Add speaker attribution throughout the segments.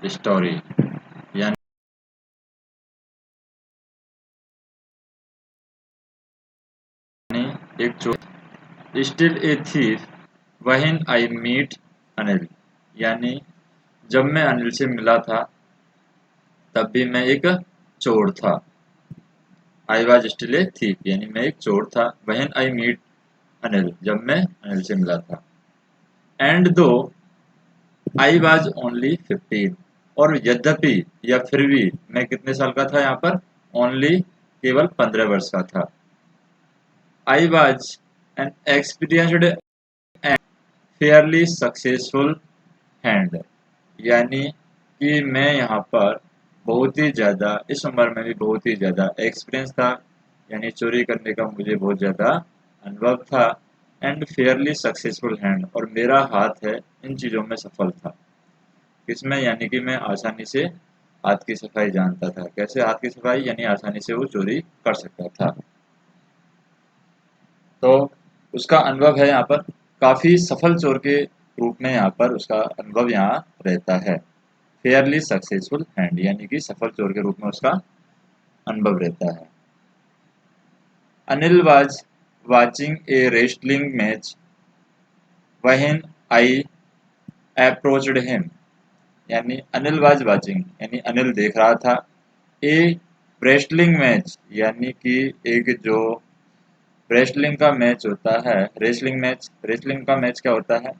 Speaker 1: Story, यानी एक चोर। Still a thief when I meet Anil, यानी जब मैं अनिल से मिला था तब भी मैं एक चोर था। I was still a thief यानी मैं एक चोर था। व्हेन आई मीट अनिल, जब मैं अनिल से मिला था। एंड दो आई वॉज ओनली 15, और यद्यपि या फिर भी मैं कितने साल का था यहाँ पर, ओनली केवल 15 वर्ष का था। I was an experienced and Fairlie successful hand, यानी कि मैं यहाँ पर बहुत ही ज़्यादा, इस उम्र में भी बहुत ही ज़्यादा एक्सपीरियंस था, यानी चोरी करने का मुझे बहुत ज़्यादा अनुभव था। एंड फेयरली सक्सेसफुल हैंड, और मेरा हाथ है इन चीज़ों में सफल था। किसमें, यानी कि मैं आसानी से हाथ की सफाई जानता था। कैसे हाथ की सफाई, यानी आसानी से वो चोरी कर सकता था। तो उसका अनुभव है यहाँ पर, काफ़ी सफल चोर के रूप में यहाँ पर उसका अनुभव यहाँ रहता है। फेयरली सक्सेसफुल हैंड, यानी कि सफल चोर के रूप में उसका अनुभव रहता है। Anil was watching A wrestling match when I approached him, यानी अनिल वाज वाचिंग यानी अनिल देख रहा था, ए रेसलिंग मैच यानी कि एक जो रेसलिंग का मैच होता है, रेसलिंग मैच, रेसलिंग का मैच क्या होता है,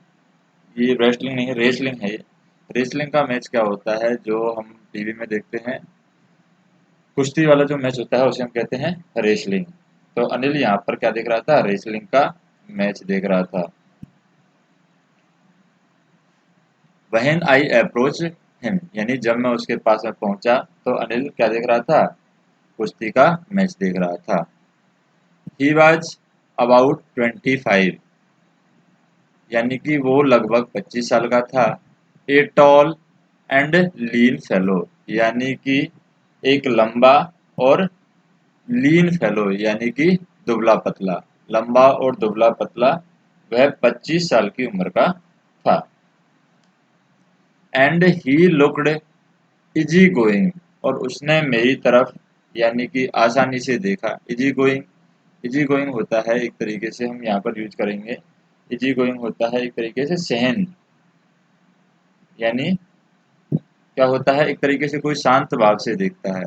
Speaker 1: ये रेसलिंग नहीं रेसलिंग है ये। रेसलिंग का मैच क्या होता है, जो हम टीवी में देखते हैं, कुश्ती वाला जो मैच होता है उसे हम कहते हैं रेसलिंग। तो अनिल यहाँ पर क्या देख रहा था, रेसलिंग का मैच देख रहा था। व्हेन आई अप्रोच हिम, यानी जब मैं उसके पास में पहुंचा तो अनिल क्या देख रहा था, कुश्ती का मैच देख रहा था। ही वॉज अबाउट 25, यानी कि वो लगभग 25 साल का था। A tall and lean fellow, यानी कि एक लंबा और लीन फेलो, यानी कि दुबला पतला, लंबा और दुबला पतला, वह 25 साल की उम्र का था। And he looked easy going, और उसने मेरी तरफ यानी कि आसानी से देखा। इजी गोइंग, इजी गोइंग होता है एक तरीके से हम यहाँ पर यूज करेंगे, इजी गोइंग होता है एक तरीके से सहन, यानी क्या होता है, एक तरीके से कोई शांत भाव से देखता है,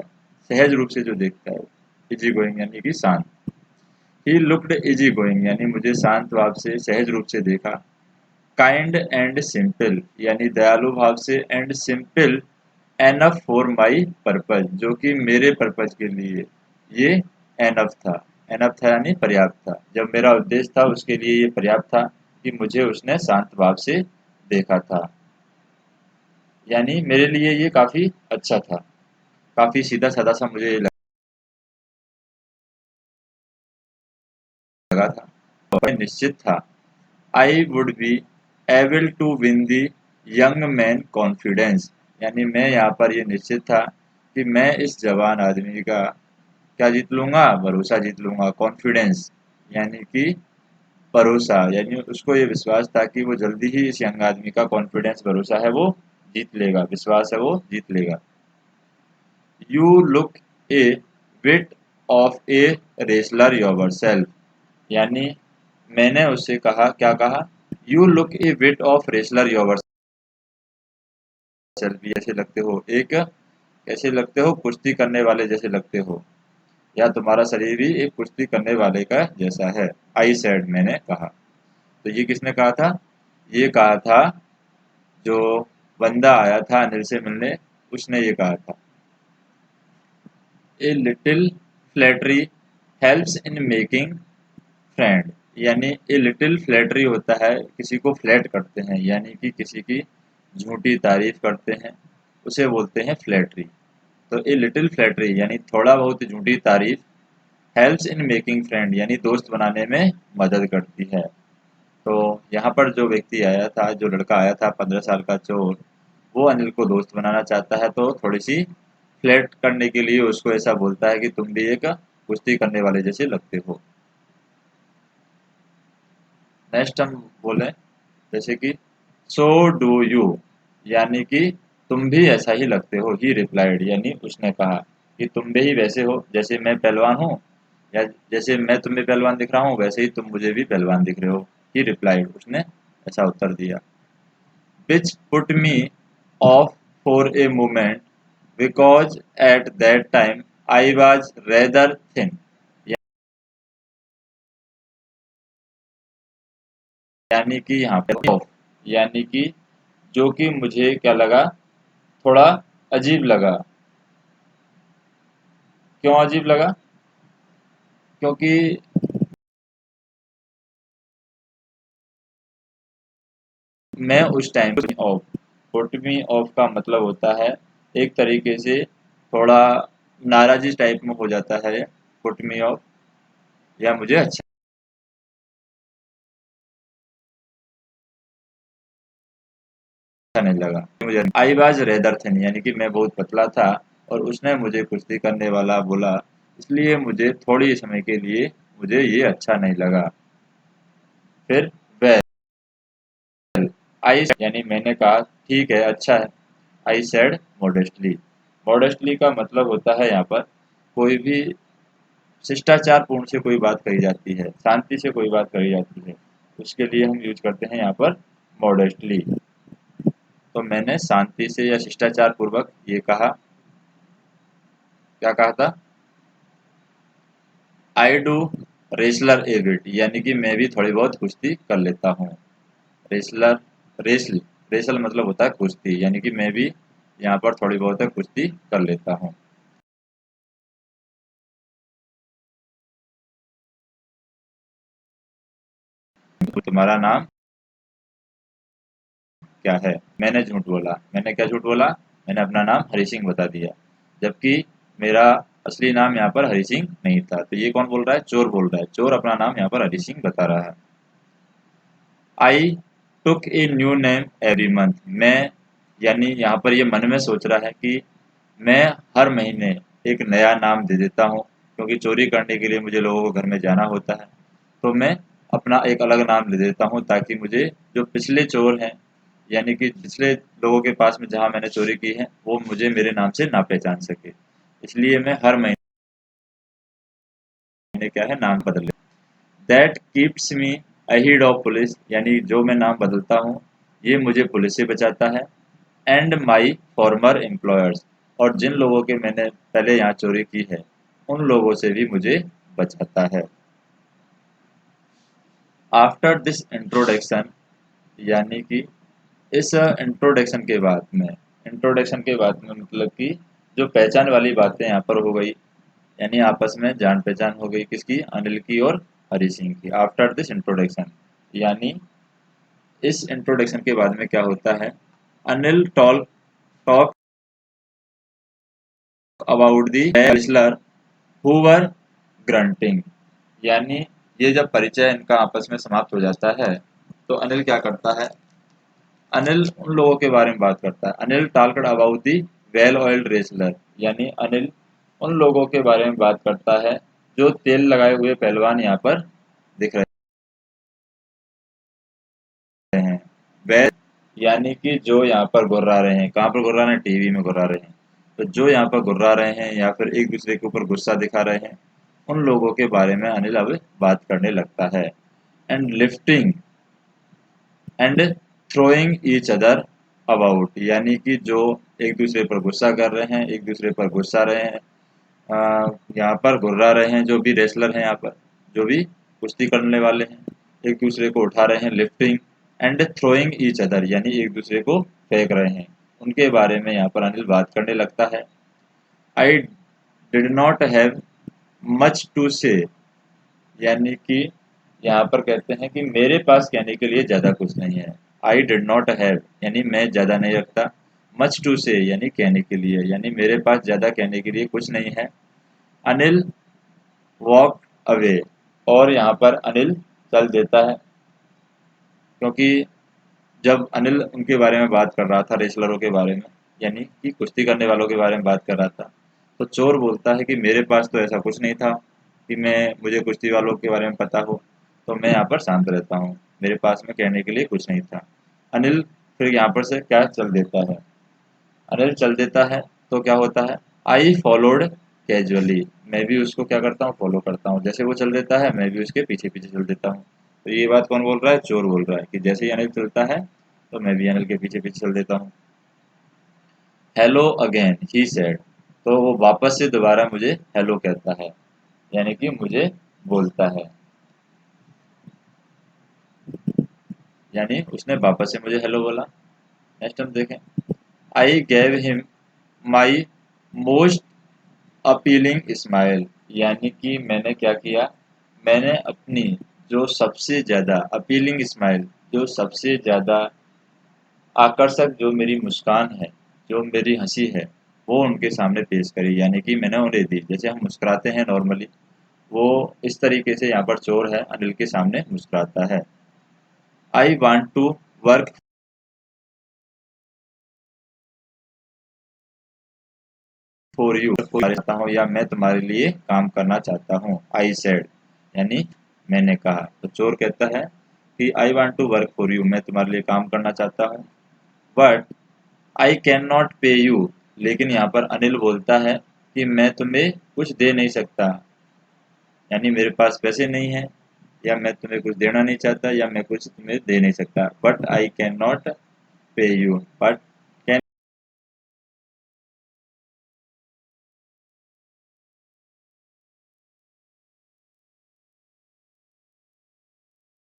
Speaker 1: सहज रूप से जो देखता है। इजी गोइंग यानी कि शांत। ही लुक्ड इजी गोइंग, यानी मुझे शांत भाव से सहज रूप से देखा। काइंड एंड सिंपल, यानी दयालु भाव से, and simple enough for my purpose, जो कि मेरे पर्पज के लिए ये एनफ था। एनफ था यानी पर्याप्त था, जब मेरा उद्देश्य था उसके लिए ये पर्याप्त था कि मुझे उसने शांत भाव से देखा था, यानी मेरे लिए ये काफ़ी अच्छा था, काफ़ी सीधा साधा सा मुझे लगा था, और निश्चित था I would be able to win the young man confidence, यानी मैं यहाँ पर ये निश्चित था कि मैं इस जवान आदमी का क्या जीत लूंगा, भरोसा जीत लूंगा। कॉन्फिडेंस यानी कि भरोसा, यानी उसको ये विश्वास था कि वो जल्दी ही इस यंग आदमी का कॉन्फिडेंस, भरोसा है वो जीत लेगा, विश्वास है वो जीत लेगा। You look A bit of a wrestler yourself, यानी मैंने उससे कहा, क्या कहा, you look A bit of wrestler yourself, जैसे लगते हो एक, कैसे लगते हो, कुश्ती करने वाले जैसे लगते हो, या तुम्हारा शरीर भी एक कुश्ती करने वाले का जैसा है। आई सेड, मैंने कहा। तो ये किसने कहा था, ये कहा था जो बंदा आया था अनिल से मिलने, उसने ये कहा था। A little flattery helps in making friend, यानी ए लिटिल फ्लैटरी होता है, किसी को फ्लैट करते हैं, यानी कि किसी की झूठी तारीफ करते हैं, उसे बोलते हैं फ्लैटरी। तो ए लिटिल फ्लैटरी यानी थोड़ा बहुत झूठी तारीफ, हेल्प्स इन मेकिंग फ्रेंड यानी दोस्त बनाने में मदद करती है। तो यहाँ पर जो व्यक्ति आया था, जो लड़का आया था 15 साल का चोर, वो अनिल को दोस्त बनाना चाहता है, तो थोड़ी सी फ्लर्ट करने के लिए उसको ऐसा बोलता है कि तुम भी एक कुश्ती करने वाले जैसे लगते हो। नेक्स्ट हम बोले जैसे कि सो डू यू, यानी कि तुम भी ऐसा ही लगते हो, ही रिप्लाइड, यानी उसने कहा कि तुम भी वैसे हो जैसे मैं पहलवान हूँ, या जैसे मैं तुम्हें पहलवान दिख रहा हूँ वैसे ही तुम मुझे भी पहलवान दिख रहे हो। ही रिप्लाइड, उसने ऐसा उत्तर दिया। Which put me of for a moment because at that time I was rather thin, यानी कि यहाँ पे ऑफ, यानी कि जो कि मुझे क्या लगा, थोड़ा अजीब लगा। क्यों अजीब लगा? क्योंकि मैं उस time of, put me of का मतलब होता है एक तरीके से थोड़ा नाराजी टाइप में हो जाता है, पुट मी ऑफ, या मुझे अच्छा नहीं लगा, मुझे आई वाज रेदर थिन, यानी कि मैं बहुत पतला था और उसने मुझे कुश्ती करने वाला बोला, इसलिए मुझे थोड़ी समय के लिए मुझे ये अच्छा नहीं लगा। फिर वेल, आई, यानी मैंने कहा ठीक है, अच्छा है। आई सेड मॉडेस्टली, मॉडेस्टली का मतलब होता है यहाँ पर कोई भी शिष्टाचार पूर्ण से कोई बात कही जाती है, शांति से कोई बात कही जाती है, उसके लिए हम यूज करते हैं यहाँ पर मॉडेस्टली। तो मैंने शांति से या शिष्टाचार पूर्वक ये कहा, क्या कहा था, I do wrestler A bit, यानी कि मैं भी थोड़ी बहुत कुश्ती कर लेता हूँ। रेसलर, रेसल, रेसल मतलब होता है कुश्ती, यानी कि मैं भी यहाँ पर थोड़ी बहुत कुश्ती कर लेता हूँ। तो तुम्हारा नाम क्या है? मैंने झूठ बोला। मैंने क्या झूठ बोला? मैंने अपना नाम हरी सिंह बता दिया, जबकि मेरा असली नाम यहाँ पर हरी सिंह नहीं था। तो ये कौन बोल रहा है? चोर बोल रहा है। चोर अपना नाम यहाँ पर हरी सिंह बता रहा है। I took a new name every month, मैं, यानी यहाँ पर ये मन में सोच रहा है कि मैं हर महीने एक नया नाम दे देता हूँ, क्योंकि चोरी करने के लिए मुझे लोगों को घर में जाना होता है। तो मैं अपना एक अलग नाम ले देता हूँ ताकि मुझे जो पिछले चोर हैं, यानी कि पिछले लोगों के पास में जहाँ मैंने चोरी की है, वो मुझे मेरे नाम से ना पहचान सके। इसलिए मैं हर महीने क्या है, नाम बदल लेता हूँ। That keeps me ahead of police, यानी जो मैं नाम बदलता हूँ ये मुझे पुलिस से बचाता है। एंड माई फॉर्मर एम्प्लॉयर्स, और जिन लोगों के मैंने पहले यहाँ चोरी की है उन लोगों से भी मुझे बचाता है। आफ्टर दिस इंट्रोडक्शन, यानी कि इस इंट्रोडक्शन के बाद में, इंट्रोडक्शन के बाद में मतलब कि जो पहचान वाली बातें यहाँ पर हो गई, यानी आपस में जान पहचान हो गई, किसकी? अनिल की और हरी सिंह की। आफ्टर दिस इंट्रोडक्शन, यानी इस इंट्रोडक्शन के बाद में क्या होता है, Anil talk about the wrestler who were grunting, यानी ये जब परिचय इनका आपस में समाप्त हो जाता है तो अनिल क्या करता है, अनिल उन लोगों के बारे में बात करता है। Anil talked about the well oiled wrestler, यानी अनिल उन लोगों के बारे में बात करता है जो तेल लगाए हुए पहलवान यहाँ पर दिख रहे हैं। वेल, यानी कि जो यहाँ पर गुर्रा रहे हैं, कहाँ पर गुर्रा रहे हैं? टीवी में गुर्रा रहे हैं। तो जो यहाँ पर गुर्रा रहे हैं या फिर एक दूसरे के ऊपर गुस्सा दिखा रहे हैं, उन लोगों के बारे में अनिल अब बात करने लगता है। And lifting and throwing each other about, यानी कि जो एक दूसरे पर गुस्सा कर रहे हैं, एक दूसरे पर गुस्सा रहे हैं, यहाँ पर गुर्रा रहे हैं, जो भी रेसलर हैं यहाँ पर, जो भी कुश्ती करने वाले हैं, एक दूसरे को उठा रहे हैं, lifting and throwing each other, यानी एक दूसरे को फेंक रहे हैं, उनके बारे में यहाँ पर अनिल बात करने लगता है। I did not have much to say, यानी कि यहाँ पर कहते हैं कि मेरे पास कहने के लिए ज़्यादा कुछ नहीं है। आई डिड नॉट हैव, यानी मैं ज़्यादा नहीं रखता। मच टू से, यानी कहने के लिए, यानी मेरे पास ज़्यादा कहने के लिए कुछ नहीं है। अनिल वॉक अवे, और यहाँ पर अनिल चल देता है, क्योंकि जब अनिल उनके बारे में बात कर रहा था, रेसलरों के बारे में, यानी कि कुश्ती करने वालों के बारे में बात कर रहा था, तो चोर बोलता है कि मेरे पास तो ऐसा कुछ नहीं था कि मैं, मुझे कुश्ती वालों के बारे में पता हो, तो मैं यहाँ पर शांत रहता हूँ, मेरे पास में कहने के लिए कुछ नहीं था। अनिल फिर यहाँ पर से क्या चल देता है। अनिल चल देता है तो क्या होता है, आई फॉलोड कैजुअली, मैं भी उसको क्या करता हूँ, फॉलो करता हूँ। जैसे वो चल देता है मैं भी उसके पीछे पीछे चल देता हूँ। तो ये बात कौन बोल रहा है, चोर बोल रहा है कि जैसे ही अनिल चलता है तो मैं भी अनिल के पीछे पीछे चल देता हूँ। हेलो अगेन ही सेड, तो वो वापस से दोबारा मुझे हेलो कहता है, यानी कि मुझे बोलता है, यानी उसने वापस से मुझे हेलो बोला। नेक्स्ट हम देखें, I gave him my most appealing smile, यानी कि मैंने क्या किया, मैंने अपनी जो सबसे ज़्यादा अपीलिंग स्माइल, जो सबसे ज़्यादा आकर्षक जो मेरी मुस्कान है, जो मेरी हंसी है, वो उनके सामने पेश करी, यानी कि मैंने उन्हें दी। जैसे हम मुस्कुराते हैं नॉर्मली, वो इस तरीके से यहाँ पर चोर है अनिल के सामने मुस्कुराता है। I want to work for you, चाहता हूँ या मैं तुम्हारे लिए काम करना चाहता हूँ। आई सेड, यानी मैंने कहा। तो चोर कहता है कि I want to work for you, मैं तुम्हारे लिए काम करना चाहता हूँ, but I can not pay you, लेकिन यहाँ पर अनिल बोलता है कि मैं तुम्हें कुछ दे नहीं सकता, यानी मेरे पास पैसे नहीं है, या मैं तुम्हें कुछ देना नहीं चाहता, या मैं कुछ तुम्हें दे नहीं सकता। But I can not pay you, but can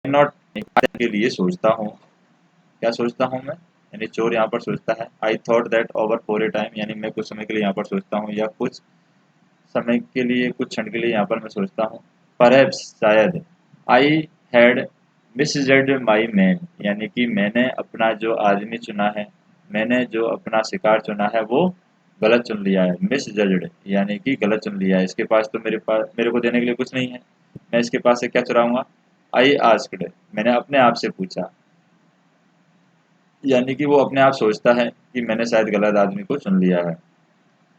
Speaker 1: not के लिए सोचता हूँ। क्या सोचता हूँ मैं, यानी चोर यहाँ पर सोचता है, I thought that over for a time, यानी मैं कुछ समय के लिए यहाँ पर सोचता हूँ, या कुछ समय के लिए, कुछ क्षण के लिए यहाँ पर मैं सोचता हूँ। परहैप्स, शायद, आई हैड मिसजल्ड माई मैन, यानी कि मैंने अपना जो आदमी चुना है, मैंने जो अपना शिकार चुना है वो गलत चुन लिया है। मिसजल्ड यानी कि गलत चुन लिया है, इसके पास तो मेरे को देने के लिए कुछ नहीं है, मैं इसके पास से क्या चुराऊंगा। आई आस्क्ड, मैंने अपने आप से पूछा, यानी कि वो अपने आप सोचता है कि मैंने शायद गलत आदमी को चुन लिया है।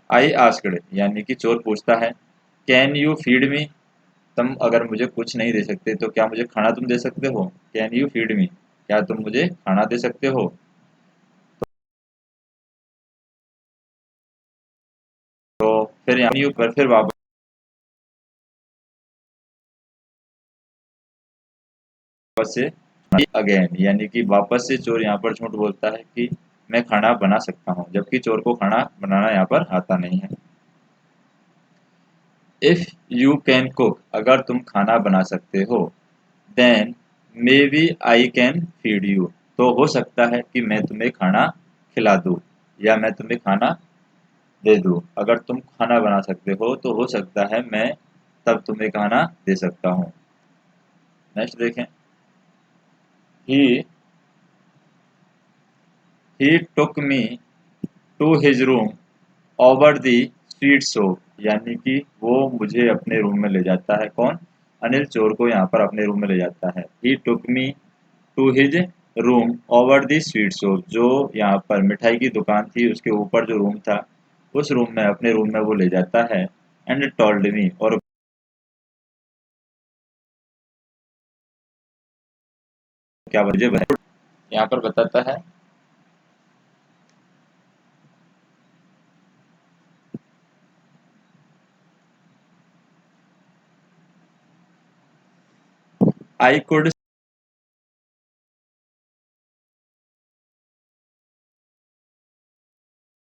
Speaker 1: आई आस्क्ड, यानी कि चोर पूछता है, कैन यू फीड मी, तुम अगर मुझे कुछ नहीं दे सकते तो क्या मुझे खाना तुम दे सकते हो। कैन यू फीड मी, क्या तुम मुझे खाना दे सकते हो। तो फिर यहाँ यू पर फिर वापस से अगेन, यानी कि वापस से चोर यहाँ पर झूठ बोलता है कि मैं खाना बना सकता हूँ, जबकि चोर को खाना बनाना यहाँ पर आता नहीं है। इफ यू कैन कुक, अगर तुम खाना बना सकते हो, then maybe I can feed you, तो हो सकता है कि मैं तुम्हें खाना खिला दूँ, या मैं तुम्हें खाना दे दूँ। अगर तुम खाना बना सकते हो तो हो सकता है मैं तब तुम्हें खाना दे सकता हूँ। नेक्स्ट देखें, he he took me to his room over the street shop, यानी कि वो मुझे अपने रूम में ले जाता है। कौन, अनिल चोर को यहाँ पर अपने रूम में ले जाता है। He took me to his room over the sweet shop, जो यहाँ पर मिठाई की दुकान थी उसके ऊपर जो रूम था, उस रूम में, अपने रूम में वो ले जाता है। एंड टोल्ड मी, और क्या मुझे यहाँ पर बताता है, I could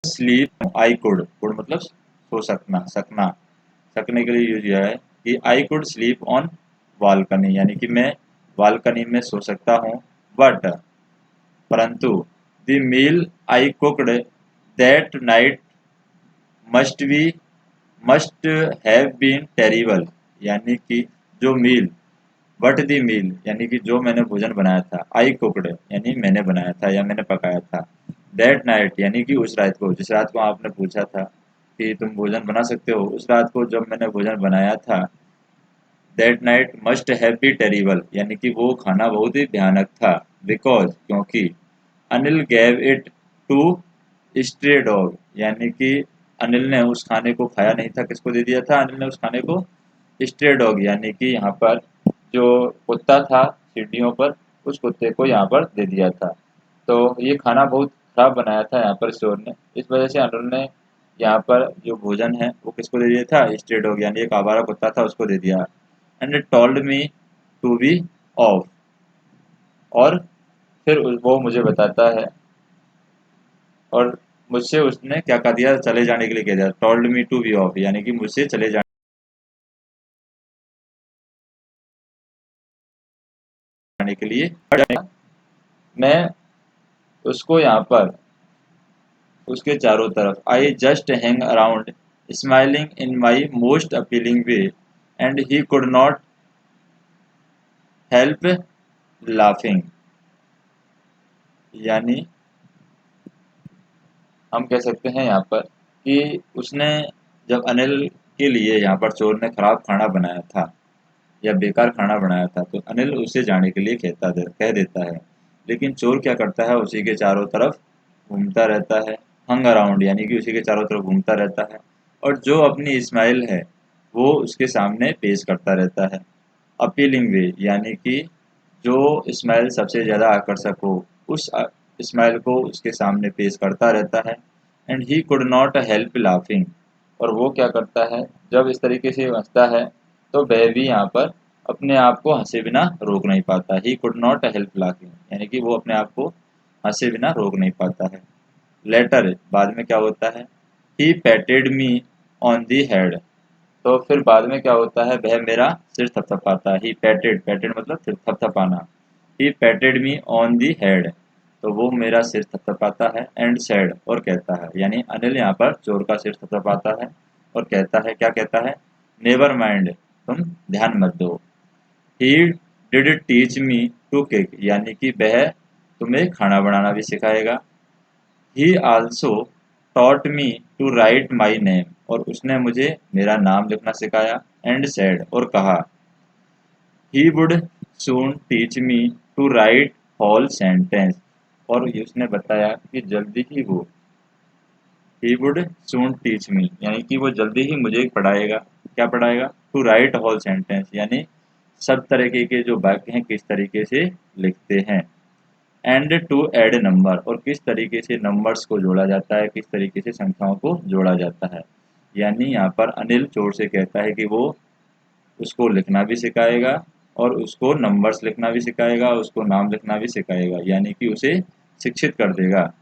Speaker 1: sleep, I could मतलब सो सकना, सकना, सकने के लिए यूज किया है कि I could sleep on balcony, यानी कि मैं बालकनी में सो सकता हूँ। बट, परंतु, the meal I cooked that night must be must have been terrible, यानी कि जो मील, बट द मील यानी कि जो मैंने भोजन बनाया था, आई कुकड यानी मैंने बनाया था या मैंने पकाया था, दैट नाइट यानी कि उस रात को, जिस रात को आपने पूछा था कि तुम भोजन बना सकते हो, उस रात को जब मैंने भोजन बनाया था, that night must have be terrible, यानी कि वो खाना बहुत ही भयानक था। बिकॉज, क्योंकि, Anil gave it to stray dog, यानी कि अनिल ने उस खाने को खाया नहीं था। किसको दे दिया था अनिल ने उस खाने को, स्ट्रे डॉग, यानी कि यहाँ पर जो कुत्ता था सीढ़ियों पर, उस कुत्ते को यहाँ पर दे दिया था। तो ये खाना बहुत खराब बनाया था यहाँ पर स्टोर ने। इस वजह से अनिल ने यहाँ पर जो भोजन है वो किसको दे दिया था, स्ट्रे डॉग यानी एक आवारा कुत्ता था उसको दे दिया। And it told me to be off, और फिर वो मुझे बताता है, और मुझसे उसने क्या कह दिया, चले जाने के लिए कह दिया। Told me to be off यानी कि मुझसे चले जाने के लिए। मैं उसको यहाँ पर उसके चारों तरफ, I just hang around smiling in my most appealing way and he could not help laughing. यानी हम कह सकते हैं यहाँ पर कि उसने जब अनिल के लिए यहाँ पर चोर ने खराब खाना बनाया था या बेकार खाना बनाया था, तो अनिल उसे जाने के लिए कह देता है, लेकिन चोर क्या करता है, उसी के चारों तरफ घूमता रहता है। हंग अराउंड यानी कि उसी के चारों तरफ घूमता रहता है, और जो अपनी स्माइल है वो उसके सामने पेश करता रहता है। अपीलिंग वे यानी कि जो स्माइल सबसे ज़्यादा आकर्षक हो, उस स्माइल को उसके सामने पेश करता रहता है। And he could not help laughing, और वो क्या करता है, जब इस तरीके से हंसता है तो वह भी यहाँ पर अपने आप को हंसे बिना रोक नहीं पाता। He could not help laughing यानी कि वो अपने आप को हंसे बिना रोक नहीं पाता है। लेटर बाद में क्या होता है, ही पैटेड मी ऑन दी हेड, तो फिर बाद में क्या होता है, वह मेरा सिर थपथपाता है। ही पैटेड, पैटेड मतलब सिर थपथपाना। ही पैटेड मी ऑन दी हेड, तो वो मेरा सिर थपथपाता है। एंड सैड और कहता है, यानी अनिल यहाँ पर चोर का सिर थपथपाता है और कहता है, क्या कहता है, नेवर माइंड, तुम ध्यान मत दो। He did teach me to cook यानी कि वह तुम्हें खाना बनाना भी सिखाएगा। He also taught me to write my name, और उसने मुझे मेरा नाम लिखना सिखाया। एंड सैड और कहा, he would soon teach me to write whole sentence, और उसने बताया कि जल्दी ही वो, ही वुड सून टीच मी यानी कि वो जल्दी ही मुझे पढ़ाएगा। क्या पढ़ाएगा, टू राइट होल सेंटेंस यानी सब तरीके के जो वाक्य हैं किस तरीके से लिखते हैं। एंड टू ऐड नंबर, और किस तरीके से नंबर्स को जोड़ा जाता है, किस तरीके से संख्याओं को जोड़ा जाता है। यानी यहाँ पर अनिल चोर से कहता है कि वो उसको लिखना भी सिखाएगा और उसको नंबर्स लिखना भी सिखाएगा, उसको नाम लिखना भी सिखाएगा, यानी कि उसे शिक्षित कर देगा।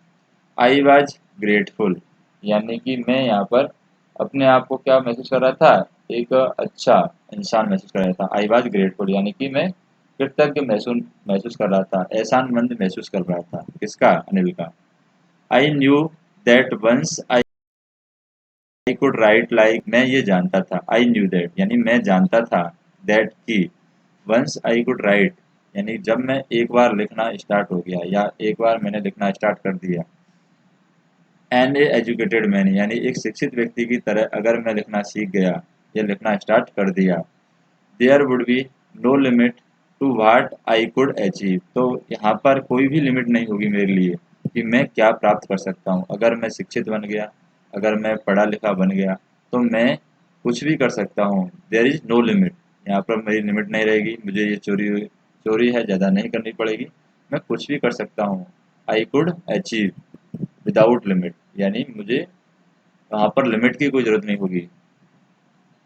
Speaker 1: आई वॉज ग्रेटफुल यानी कि मैं यहाँ पर अपने आप को क्या महसूस कर रहा था, एक अच्छा इंसान महसूस कर रहा था। आई वॉज ग्रेटफुल यानी कि मैं कृतज्ञ महसूस महसूस कर रहा था, एहसानमंद महसूस कर रहा था। किसका, अनिल का। I knew that once I could write like, मैं ये जानता था, आई न्यू दैट यानी मैं जानता था, दैट की वंस आई कुड राइट यानी जब मैं एक बार लिखना स्टार्ट हो गया या एक बार मैंने लिखना स्टार्ट कर दिया। एन ए एजुकेटेड मैन यानी एक शिक्षित व्यक्ति की तरह अगर मैं लिखना सीख गया या लिखना स्टार्ट कर दिया। There would be no limit to what I could achieve, तो यहाँ पर कोई भी लिमिट नहीं होगी मेरे लिए कि मैं क्या प्राप्त कर सकता हूँ। अगर मैं शिक्षित बन गया, अगर मैं पढ़ा लिखा बन गया, तो मैं कुछ भी कर सकता हूँ। देयर इज़ नो लिमिट, यहाँ पर मेरी लिमिट नहीं रहेगी, मुझे ये चोरी चोरी है ज़्यादा नहीं करनी पड़ेगी, मैं कुछ भी कर सकता हूँ। आई कुड अचीव विदाउट लिमिट यानी मुझे वहाँ पर लिमिट की कोई ज़रूरत नहीं होगी,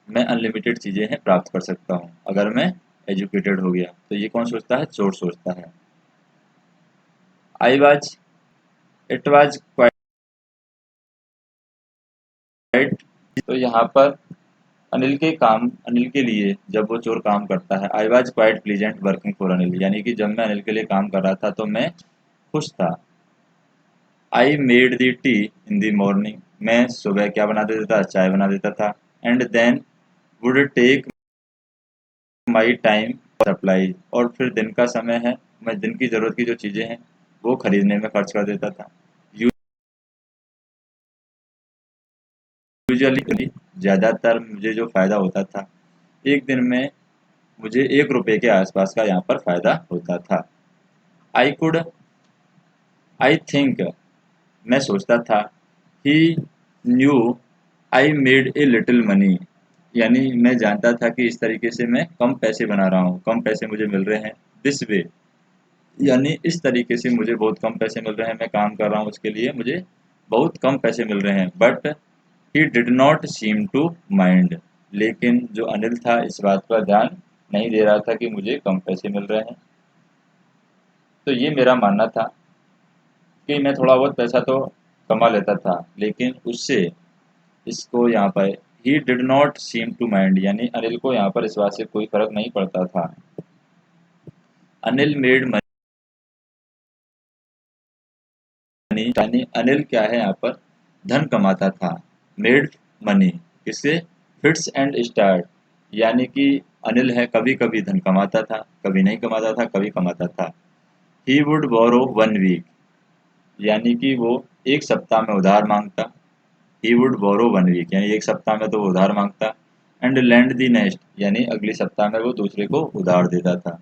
Speaker 1: मैं अनलिमिटेड चीज़ें हैं प्राप्त कर सकता हूँ अगर मैं एजुकेटेड हो गया। तो ये कौन सोचता है, चोर सोचता है। I was it was quite, तो यहाँ पर अनिल के लिए जब वो चोर काम करता है, I was quite pleasant working for Anil यानी कि जब मैं अनिल के लिए काम कर रहा था तो मैं खुश था। I made the T in the morning, मैं सुबह क्या बना देता था, चाय बना देता था। And then would take my time supply, और फिर दिन का समय है, मैं दिन की ज़रूरत की जो चीज़ें हैं वो खरीदने में खर्च कर देता था। यूजुअली ज़्यादातर मुझे जो फ़ायदा होता था, एक दिन में मुझे 1 रुपये के आसपास का यहाँ पर फ़ायदा होता था। आई कुड आई थिंक, मैं सोचता था, he knew I made a little money यानी मैं जानता था कि इस तरीके से मैं कम पैसे बना रहा हूँ, कम पैसे मुझे मिल रहे हैं। दिस वे यानी इस तरीके से मुझे बहुत कम पैसे मिल रहे हैं, मैं काम कर रहा हूँ उसके लिए मुझे बहुत कम पैसे मिल रहे हैं, but he did not seem to mind. लेकिन जो अनिल था इस बात पर ध्यान नहीं दे रहा था कि मुझे कम पैसे मिल रहे हैं। तो ये मेरा मानना था कि मैं थोड़ा बहुत पैसा तो कमा लेता था, लेकिन उससे इसको यहाँ पर he did not seem to mind, यानी अनिल को यहाँ पर इस बात से कोई फर्क नहीं पड़ता था। अनिल मेड मनी, यानी अनिल क्या है यहाँ पर धन कमाता था। मेड मनी किससे, फिट्स एंड स्टार्ट, यानी कि अनिल है कभी कभी धन कमाता था, कभी नहीं कमाता था, कभी कमाता था। He would borrow one week, यानी कि वो एक सप्ताह में उधार मांगता। He would borrow one week, यानी एक सप्ताह में तो वो उधार मांगता। एंड लैंड द नेक्स्ट, यानी अगली सप्ताह में वो दूसरे को उधार देता था।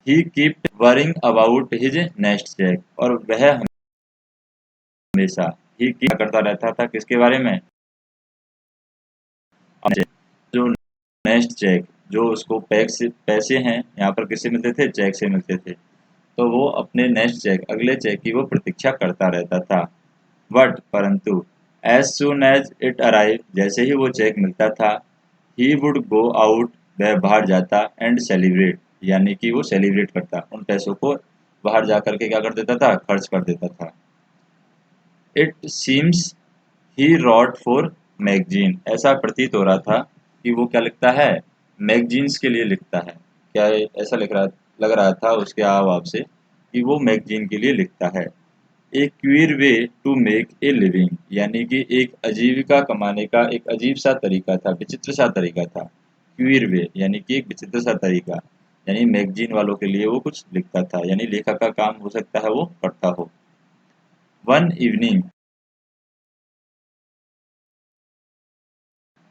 Speaker 1: He keep worrying about his next cheque, और वह हमेशा ही क्या करता रहता था किसके बारे में, जो नेक्स्ट चेक, जो उसको पैसे हैं यहाँ पर किससे मिलते थे, चेक से मिलते थे, तो वो अपने नेक्स्ट चेक अगले चेक की वो प्रतीक्षा करता रहता था। बट परंतु as soon as it arrive, जैसे ही वो चेक मिलता था, ही वुड गो आउट, वह बाहर जाता एंड सेलिब्रेट, यानी कि वो सेलिब्रेट करता, उन पैसों को बाहर जा करके क्या कर देता था, खर्च कर देता था। It seems he wrote for magazine, ऐसा प्रतीत हो रहा था कि वो क्या लिखता है, मैगजीन्स के लिए लिखता है। क्या ऐसा लग रहा था उसके हाव भाव से कि वो मैगजीन के लिए लिखता है। A queer way to make a living, यानी कि एक आजीविका कमाने का एक अजीब सा तरीका था, विचित्र सा तरीका था। क्वीर वे यानी कि एक विचित्र सा तरीका, यानी मैगजीन वालों के लिए वो कुछ लिखता था, यानी लेखक का काम हो सकता है वो करता हो। वन इवनिंग,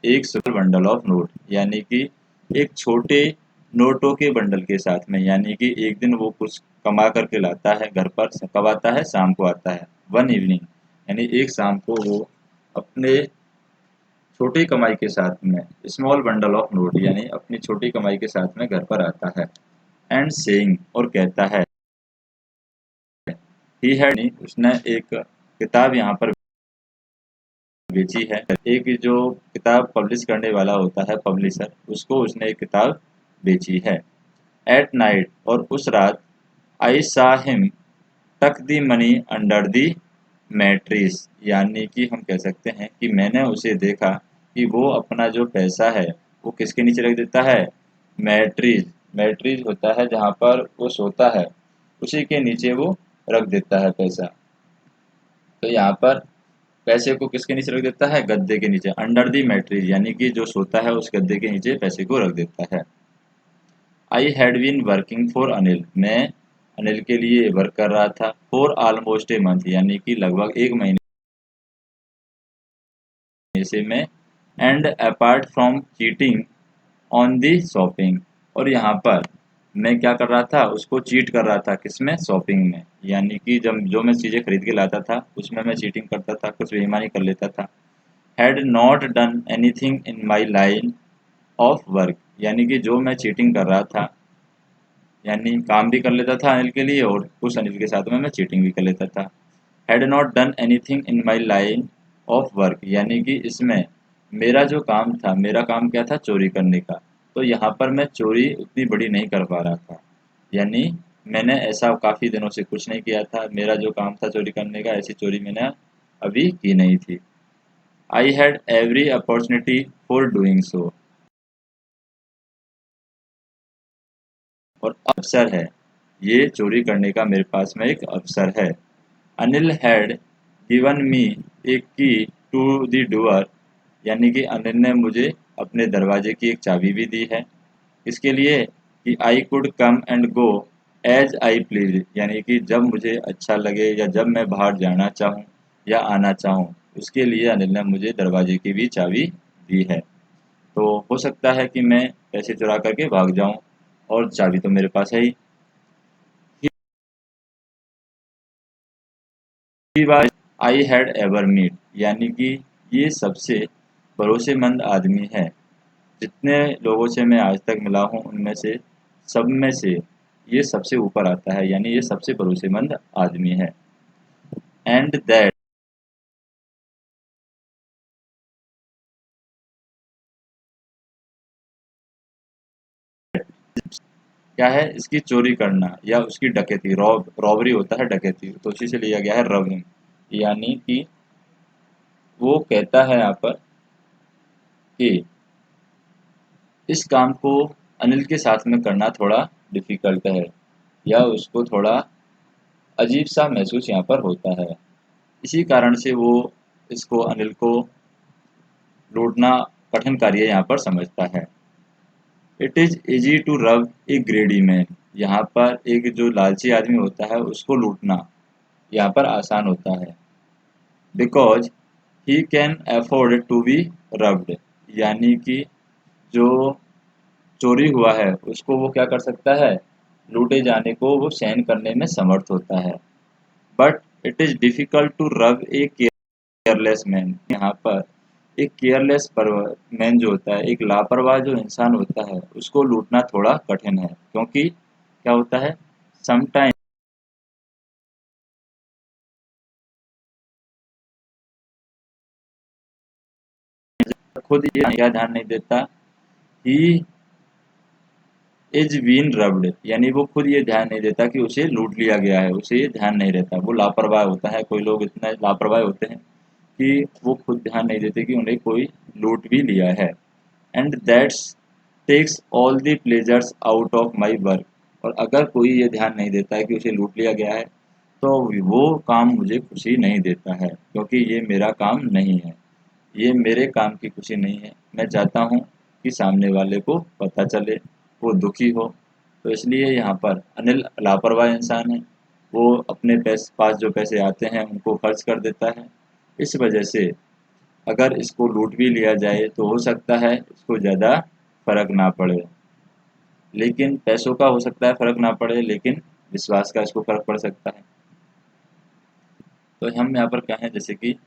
Speaker 1: एक सुपर बंडल ऑफ नोट, यानी कि एक छोटे नोटों के बंडल के साथ में, यानी कि एक दिन वो कुछ कमा करके लाता है घर पर, कब आता है, शाम को आता है। वन इवनिंग यानी एक शाम को वो अपने छोटी कमाई के साथ में, स्मॉल बंडल ऑफ नोट, यानी अपनी छोटी कमाई के साथ में घर पर आता है। एंड सेइंग, और कहता है, ही हैड, उसने एक किताब यहाँ पर बेची है। एक जो किताब पब्लिश करने वाला होता है पब्लिशर, उसको उसने एक किताब बेची है। एट नाइट, और उस रात, आई saw him tuck the money under the mattress, यानी कि हम कह सकते हैं कि मैंने उसे देखा कि वो अपना जो पैसा है वो किसके नीचे रख देता है, मैट्रिज, मैट्रिज होता है जहाँ पर वो सोता है, उसी के नीचे वो रख देता है पैसा। तो यहाँ पर पैसे को किसके नीचे रख देता है, गद्दे के नीचे, अंडर दी मैट्रिज, यानी कि जो सोता है उस गद्दे के नीचे पैसे को रख देता है। I had been working for Anil, मैं अनिल के लिए वर्क कर रहा था। फॉर ऑलमोस्ट ए मंथ, यानी कि लगभग एक महीने से मैं। And apart from cheating on the shopping, और यहाँ पर मैं क्या कर रहा था, उसको चीट कर रहा था किसमें, शॉपिंग में, यानी कि जब जो मैं चीज़ें खरीद के लाता था उसमें मैं चीटिंग करता था, कुछ बेईमानी कर लेता था। Had not done anything in my line of work, यानी कि जो मैं चीटिंग कर रहा था, यानी काम भी कर लेता था अनिल के लिए और उस अनिल के साथ में मैं चीटिंग भी कर लेता था। Had not done anything in my line of work, यानी कि इसमें मेरा जो काम था, मेरा काम क्या था, चोरी करने का, तो यहाँ पर मैं चोरी उतनी बड़ी नहीं कर पा रहा था, यानी मैंने ऐसा काफ़ी दिनों से कुछ नहीं किया था, मेरा जो काम था चोरी करने का, ऐसी चोरी मैंने अभी की नहीं थी। I had every opportunity for doing so, और अवसर है, ये चोरी करने का मेरे पास में एक अवसर है। अनिल हैड गिवन मी ए की टू द डोर, यानी कि अनिल ने मुझे अपने दरवाजे की एक चाबी भी दी है। इसके लिए कि I could come and go as I please, यानी कि जब मुझे अच्छा लगे या जब मैं बाहर जाना चाहूँ या आना चाहूँ, उसके लिए अनिल ने मुझे दरवाजे की भी चाबी दी है। तो हो सकता है कि मैं पैसे चुरा करके भाग जाऊँ, और चाबी तो मेरे पास है ही। बार आई हैड एवर मीट, यानी कि ये सबसे भरोसेमंद आदमी है, जितने लोगों से मैं आज तक मिला हूँ उनमें से सब में से ये सबसे ऊपर आता है, यानी ये सबसे भरोसेमंद आदमी है। एंड दैट क्या है, इसकी चोरी करना या उसकी डकैती, रॉबरी होता है डकैती, तो उसी से लिया गया है रविंग, यानी कि वो कहता है यहाँ पर कि इस काम को अनिल के साथ में करना थोड़ा डिफिकल्ट है, या उसको थोड़ा अजीब सा महसूस यहाँ पर होता है। इसी कारण से वो इसको अनिल को लूटना कठिन कार्य यहाँ पर समझता है। It is easy to rob A ग्रेडी man, यहाँ पर एक जो लालची आदमी होता है उसको लूटना यहाँ पर आसान होता है। Because he can afford to be robbed, यानी कि जो चोरी हुआ है उसको वो क्या कर सकता है, लूटे जाने को वो सहन करने में समर्थ होता है। But it is difficult to rob a careless man, यहाँ पर एक केयरलेस मैन जो होता है, एक लापरवाह जो इंसान होता है, उसको लूटना थोड़ा कठिन है, क्योंकि क्या होता है, समटाइम खुद ये क्या ध्यान नहीं देता, ही इज बीन रब्ड, यानी वो खुद ये ध्यान नहीं देता कि उसे लूट लिया गया है, उसे ये ध्यान नहीं रहता, वो लापरवाह होता है। कोई लोग इतने लापरवाह होते हैं कि वो खुद ध्यान नहीं देते कि उन्हें कोई लूट भी लिया है। And that's takes all the pleasures out of my work, और अगर कोई ये ध्यान नहीं देता है कि उसे लूट लिया गया है, तो वो काम मुझे खुशी नहीं देता है, क्योंकि ये मेरा काम नहीं है, ये मेरे काम की खुशी नहीं है। मैं चाहता हूँ कि सामने वाले को पता चले, वो दुखी हो। तो इसलिए यहाँ पर अनिल लापरवाह इंसान है, वो अपने पास जो पैसे आते हैं उनको खर्च कर देता है। इस वजह से अगर इसको लूट भी लिया जाए तो हो सकता है इसको ज़्यादा फर्क ना पड़े, लेकिन पैसों का हो सकता है फर्क ना पड़े, लेकिन विश्वास का इसको फर्क पड़ सकता है। तो हम यहाँ पर कहें जैसे कि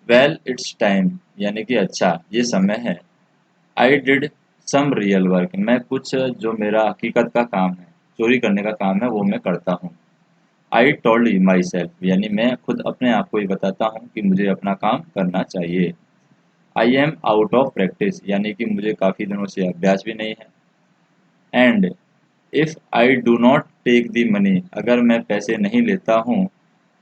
Speaker 1: वेल इट्स टाइम, यानी कि अच्छा ये समय है। I did some real work, मैं कुछ जो मेरा हकीकत का काम है, चोरी करने का काम है, वो मैं करता हूँ। आई टोल्ड माई सेल्फ, यानी मैं खुद अपने आप को ही बताता हूँ कि मुझे अपना काम करना चाहिए। I am out of practice, यानी कि मुझे काफ़ी दिनों से अभ्यास भी नहीं है। And if I do not take the money, अगर मैं पैसे नहीं लेता हूँ,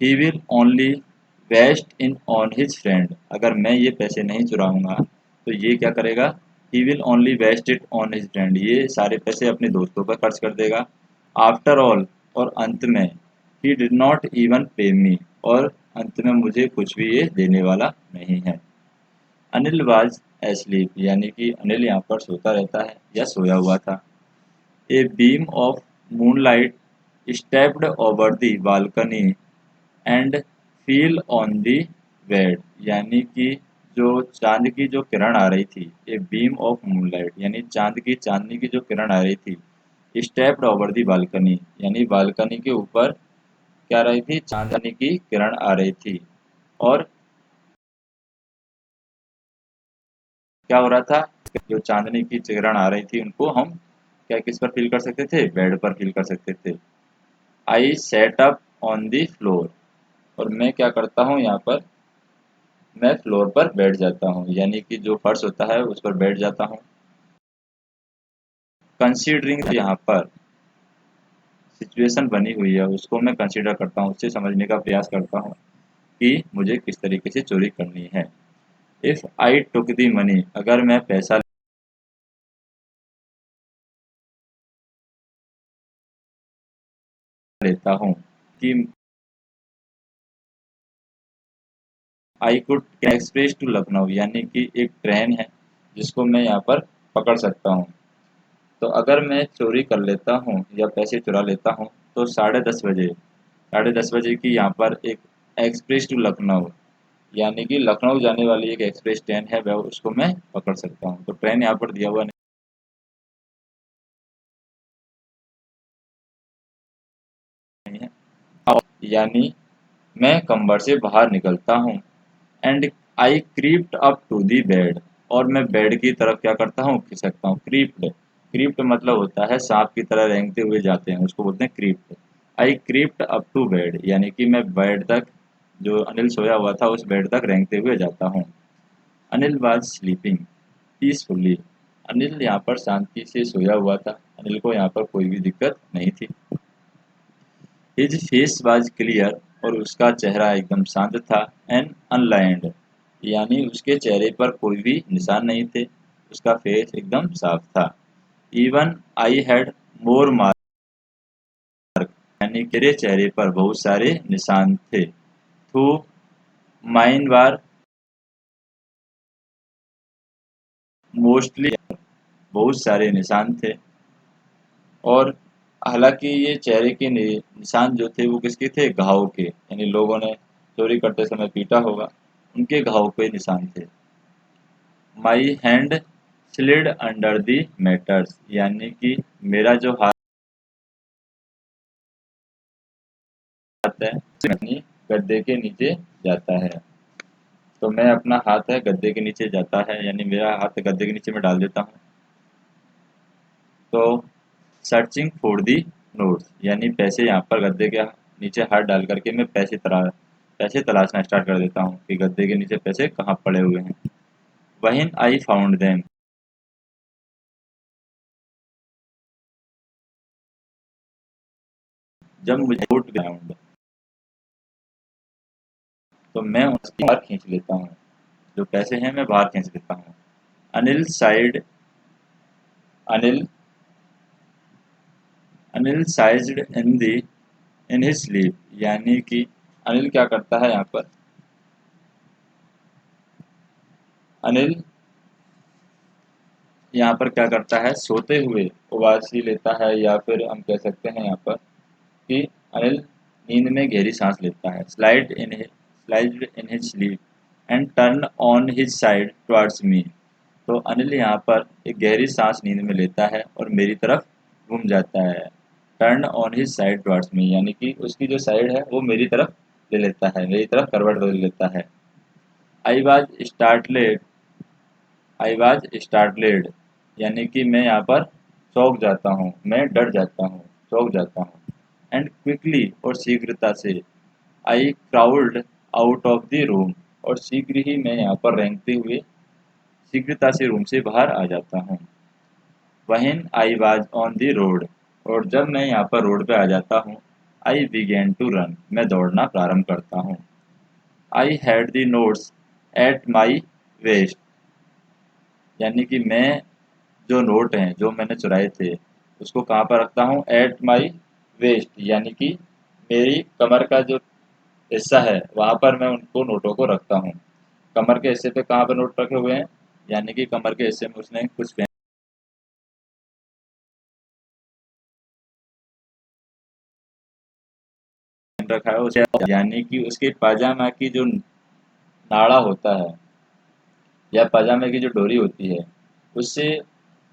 Speaker 1: he will only waste in on his friend, अगर मैं ये पैसे नहीं चुराऊंगा तो ये क्या करेगा, he will only waste it on his friend, ये सारे पैसे अपने दोस्तों पर खर्च कर देगा। आफ्टर ऑल, और अंत में, ही डिड नॉट इवन पे मी, और अंत में मुझे कुछ भी ये देने वाला नहीं है। अनिल वाज एस्लीप, यानी कि अनिल यहाँ पर सोता रहता है या सोया हुआ था। A beam of moonlight stepped over the balcony and feel on the bed, यानी कि जो चांद की जो किरण आ रही थी, ए बीम ऑफ मूनलाइट, यानी चांदनी की जो किरण आ रही थी, स्टेप्ड ओवर द बालकनी, यानी बालकनी के ऊपर क्या आ रही थी, चांदनी की किरण आ रही थी। और क्या हो रहा था, जो चांदनी की किरण आ रही थी उनको हम क्या किस पर फील कर सकते थे, बेड पर फील कर सकते थे। I set up on the floor, और मैं क्या करता हूँ यहाँ पर, मैं फ्लोर पर बैठ जाता हूँ, यानी कि जो फर्श होता है उस पर बैठ जाता हूँ। कंसीडरिंग, यहाँ पर सिचुएशन बनी हुई है उसको मैं कंसीडर करता हूँ, उससे समझने का प्रयास करता हूँ कि मुझे किस तरीके से चोरी करनी है। If I took the money, अगर मैं पैसा लेता हूँ कि I could express to Lucknow, यानी कि एक ट्रेन है जिसको मैं यहाँ पर पकड़ सकता हूँ। तो अगर मैं चोरी कर लेता हूँ या पैसे चुरा लेता हूँ तो 10:30 बजे, 10:30 बजे की यहाँ पर एक एक्सप्रेस टू लखनऊ, यानी कि लखनऊ जाने वाली एक एक्सप्रेस ट्रेन है, वह उसको मैं पकड़ सकता हूँ। तो ट्रेन यहाँ पर दिया हुआ नहीं है। और यानी मैं कमर से बाहर निकलता हूँ। And I crept up to the bed, और मैं बेड की तरफ क्या करता हूँ, खिसकता हूँ। क्रीप्ड क्रीप्ट मतलब होता है सांप की तरह रेंगते हुए जाते हैं, उसको बोलते हैं क्रीप्ट। आई क्रीप्ट अप टू बेड, यानी कि मैं बेड तक, जो अनिल सोया हुआ था उस बेड तक रेंगते हुए जाता हूँ। Anil was sleeping peacefully, Anil यहाँ पर शांति से सोया हुआ था, अनिल को यहाँ पर कोई भी दिक्कत नहीं थी। हिज फेस वाज क्लियर, और उसका चेहरा एकदम शांत था। एंड अनलाइंड, यानी उसके चेहरे पर कोई भी निशान नहीं थे, उसका फेस एकदम साफ था। Even I had more mark, यानी मेरे चेहरे पर बहुत सारे निशान थे। थू माइन वार मोस्टली, बहुत सारे निशान थे। और हालांकि ये चेहरे के निशान जो थे वो किसके थे, घाव के, यानी लोगों ने चोरी करते समय पीटा होगा, उनके घाव पे निशान थे। My hand slid under the matters, यानी कि मेरा जो हाथ है यानी गद्दे के नीचे जाता है। तो मैं अपना हाथ है गद्दे के नीचे जाता है, यानी मेरा हाथ गद्दे के नीचे मैं डाल देता हूँ। तो सर्चिंग फॉर दी नोट्स, यानी पैसे, यहाँ पर गद्दे के नीचे हाथ डाल करके मैं पैसे तलाशना स्टार्ट कर देता हूँ कि गद्दे के नीचे पैसे कहाँ पड़े हुए हैं। वहीन आई फाउंड देम, जब मुझे नोट ग्राउंड, तो मैं उसकी बाहर खींच लेता हूँ, जो पैसे हैं मैं बाहर खींच लेता हूँ। Anil side Anil Anil sized in his sleep, यानी कि अनिल क्या करता है यहाँ पर, अनिल यहाँ पर क्या करता है, सोते हुए उबासी लेता है, या फिर हम कह सकते हैं यहाँ पर कि अनिल नींद में गहरी सांस लेता है। Slide in his sleep and turn on his side towards me, तो अनिल यहाँ पर एक गहरी सांस नींद में लेता है और मेरी तरफ घूम जाता है। Turn on his side towards me, यानी कि उसकी जो साइड है वो मेरी तरफ ले लेता है, मेरी तरफ करवट बदल लेता है। आई वॉज स्टार्टलेड आई वॉज स्टार्टलेड, यानी कि मैं यहाँ पर चौंक जाता हूँ, मैं डर जाता हूँ, चौंक जाता हूँ। एंड क्विकली, और शीघ्रता से, आई क्राउल्ड आउट ऑफ द रूम, और शीघ्र ही मैं यहाँ पर रेंगते हुए शीघ्रता से रूम से बाहर आ जाता हूँ। When I was on the road, और जब मैं यहाँ पर रोड पे आ जाता हूँ, आई बिगेन टू रन, मैं दौड़ना प्रारंभ करता हूँ। I had the notes at my waste, यानी कि मैं जो नोट हैं जो मैंने चुराए थे उसको कहाँ पर रखता हूँ, एट माई वेस्ट, यानी कि मेरी कमर का जो हिस्सा है वहाँ पर मैं उनको नोटों को रखता हूँ। कमर के हिस्से पे कहाँ पर नोट रखे हुए हैं, यानी कि कमर के हिस्से में उसने कुछ पहन रखा है उसे, यानी कि उसके पाजामा की जो नाड़ा होता है या पाजामे की जो डोरी होती है उससे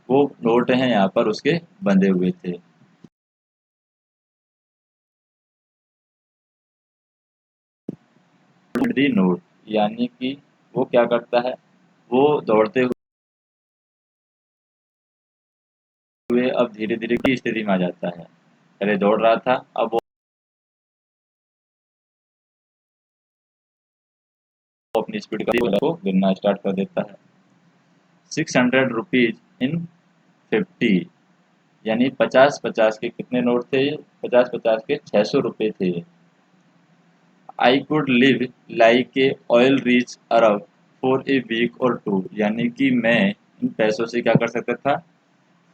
Speaker 1: वो नोट हैं यहाँ पर उसके बंधे हुए थे। दी नोट, यानी कि वो क्या करता है, वो दौड़ते हुए अब धीरे धीरे की स्थिति में आ जाता है। पहले दौड़ रहा था, अब वो अपनी स्पीड को गिनना स्टार्ट कर देता है। 600 रुपीज इन 50, यानी 50-50 के कितने नोट थे, 50-50 के 600 रुपये थे। I could live like a oil rich Arab for a week or two, यानी कि मैं इन पैसों से क्या कर सकता था,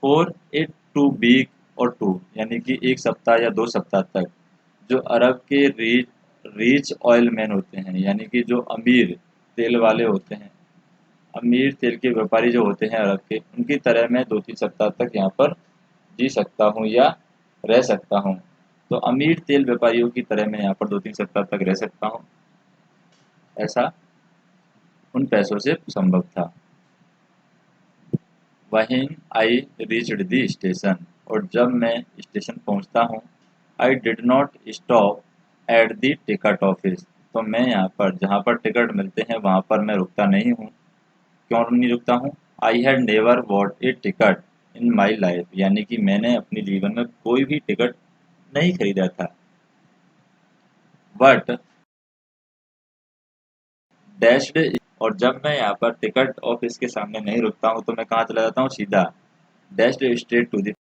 Speaker 1: for a two week or two, यानी कि एक सप्ताह या 2 सप्ताह तक, जो अरब के रिच ऑयल मैन होते हैं, यानी कि जो अमीर तेल वाले होते हैं, अमीर तेल के व्यापारी जो होते हैं अरब के, उनकी तरह मैं 2-3 सप्ताह तक यहाँ पर जी सकता हूँ या रह सकता हूँ। तो अमीर तेल व्यापारियों की तरह मैं यहाँ पर 2-3 सप्ताह तक रह सकता हूँ, ऐसा उन पैसों से संभव था। वहीं आई रीच्ड द स्टेशन, और जब मैं स्टेशन पहुँचता हूँ, आई did not stop at the ticket office, तो मैं यहाँ पर जहाँ पर टिकट मिलते हैं वहाँ पर मैं रुकता नहीं हूँ। क्यों नहीं रुकता हूँ, I had never bot A ticket in my life, यानी कि मैंने अपने जीवन में कोई भी टिकट नहीं खरीदा था। बट डैश्ड, और जब मैं यहाँ पर टिकट ऑफिस के सामने नहीं रुकता हूँ तो मैं कहाँ चला जाता हूँ, सीधा dashed straight to the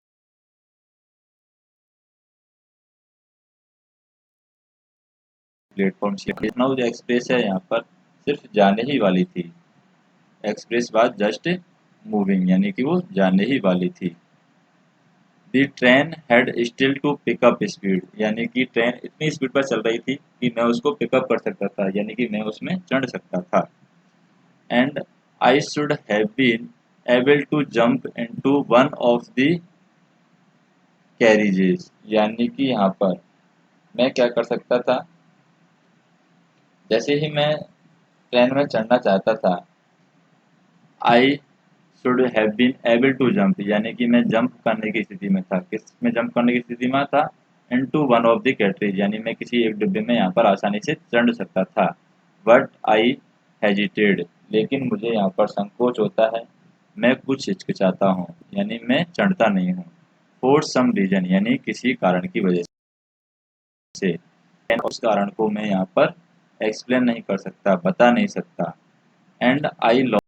Speaker 1: platform. इतना जो एक्सप्रेस है यहाँ पर सिर्फ जाने ही वाली थी। एक्सप्रेस वाज जस्ट मूविंग, यानी कि वो जाने ही वाली थी। The train had still to pick up speed, यानी कि ट्रेन इतनी स्पीड पर चल रही थी कि मैं उसको पिकअप कर सकता था, यानी कि मैं उसमें चढ़ सकता था। And I should have been able to jump into one of the carriages, यानी कि यहाँ पर मैं क्या कर सकता था, जैसे ही मैं ट्रेन में चढ़ना चाहता था, I should have been able to jump, यानी कि मैं जंप करने की स्थिति में था। किस में जंप करने की स्थिति में था, इनटू वन ऑफ द कैटरीज, यानी मैं किसी एक डिब्बे में यहाँ पर आसानी से चढ़ सकता था। बट आई हेजिटेड, लेकिन मुझे यहाँ पर संकोच होता है, मैं कुछ हिचकिचाता हूँ, यानी मैं चढ़ता नहीं हूँ। फॉर सम रीजन, यानी किसी कारण की वजह से, उस कारण को मैं यहाँ पर एक्सप्लेन नहीं कर सकता, बता नहीं सकता। And I lost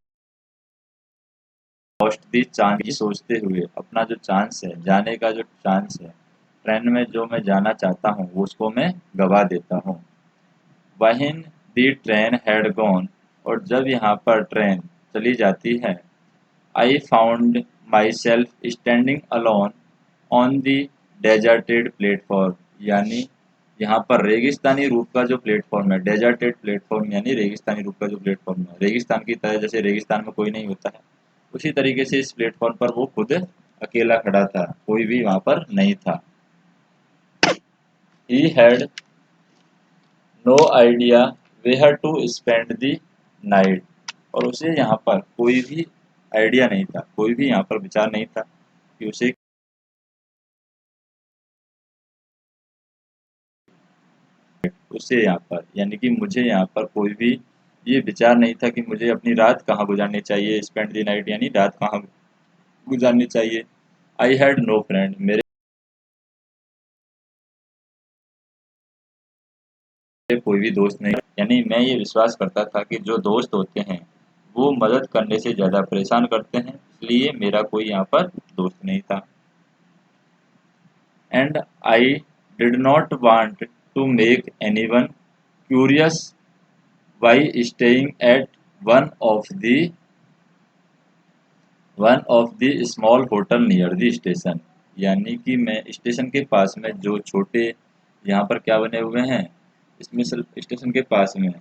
Speaker 1: the chance, ये सोचते हुए अपना जो चांस है, जाने का जो चांस है, ट्रेन में जो मैं जाना चाहता हूँ उसको मैं गवा देता हूँ। वहीन दी ट्रेन हैड गॉन, और जब यहाँ पर ट्रेन चली जाती है, I found my self standing alone on the deserted platform, यानी यहाँ पर रेगिस्तानी रूप का जो प्लेटफॉर्म है, डेजर्टेड प्लेटफॉर्म यानी रेगिस्तानी रूप का जो प्लेटफॉर्म है, रेगिस्तान की तरह, जैसे रेगिस्तान में कोई नहीं होता है, उसी तरीके से इस प्लेटफॉर्म पर वो खुद अकेला खड़ा था, कोई भी वहां पर नहीं था। He had no idea where to spend the night, और उसे यहाँ पर कोई भी आइडिया नहीं था, कोई भी यहाँ पर विचार नहीं था कि उसे यहाँ पर, यानी कि मुझे यहाँ पर कोई भी ये विचार नहीं था कि मुझे अपनी रात कहाँ गुजारनी चाहिए, स्पेंड द नाइट यानी रात कहाँ गुजारनी चाहिए। आई हैड नो फ्रेंड, मेरे कोई भी दोस्त नहीं, यानी मैं ये विश्वास करता था कि जो दोस्त होते हैं वो मदद करने से ज़्यादा परेशान करते हैं, इसलिए मेरा कोई यहाँ पर दोस्त नहीं था। And I did not want to make anyone curious by staying at one of the one of the small hotel near the station, यानी कि मैं स्टेशन के पास में जो छोटे यहाँ पर क्या बने हुए हैं, इसमें स्टेशन के पास में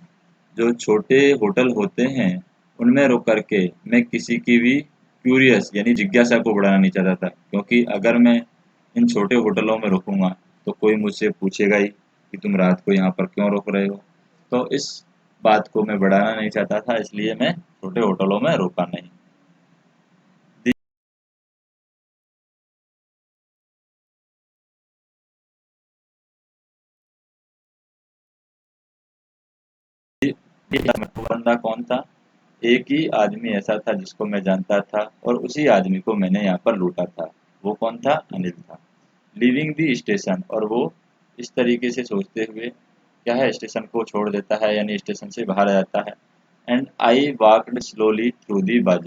Speaker 1: जो छोटे होटल होते हैं उनमें रुक करके मैं किसी की भी क्यूरियस यानी जिज्ञासा को बढ़ाना नहीं चाहता था, क्योंकि अगर मैं इन छोटे होटलों में रुकूंगा तो कोई मुझसे पूछेगा ही कि तुम रात को यहाँ पर क्यों रुक रहे हो। तो इस बात को मैं बढ़ाना नहीं चाहता था, इसलिए मैं छोटे होटलों में रुका नहीं। बंदा कौन था, एक ही आदमी ऐसा था जिसको मैं जानता था और उसी आदमी को मैंने यहाँ पर लूटा था। वो कौन था, अनिल था। लीविंग दी स्टेशन, और वो इस तरीके से सोचते हुए क्या है, स्टेशन को छोड़ देता है, यानी स्टेशन से बाहर आ जाता है। And I walked slowly through the bazaar,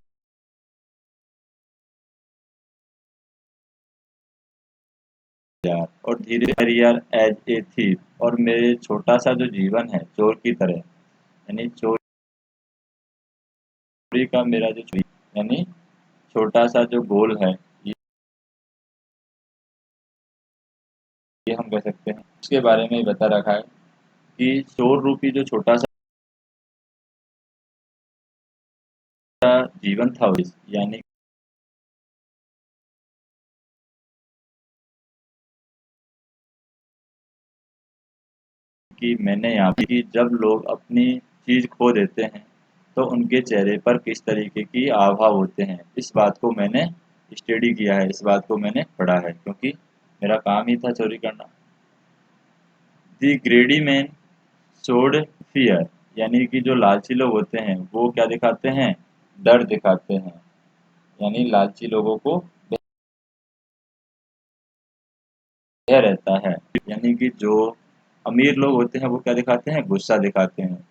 Speaker 1: और धीरे करियर एज ए थीप, और मेरे छोटा सा जो जीवन है चोर की तरह, यानी चोरी का मेरा जो यानी छोटा सा जो गोल है, ये हम कह सकते हैं, उसके बारे में ही बता रखा है कि चोर रूपी जो छोटा सा जीवन था, यानी कि मैंने यहाँ पे कि जब लोग अपनी चीज खो देते हैं तो उनके चेहरे पर किस तरीके की हाव-भाव होते हैं, इस बात को मैंने स्टडी किया है, इस बात को मैंने पढ़ा है, क्योंकि मेरा काम ही था चोरी करना। दी ग्रेडी मैन शोड फियर, यानी कि जो लालची लोग होते हैं वो क्या दिखाते हैं, डर दिखाते हैं, यानी लालची लोगों को कि जो अमीर लोग होते हैं वो क्या दिखाते हैं, गुस्सा दिखाते हैं।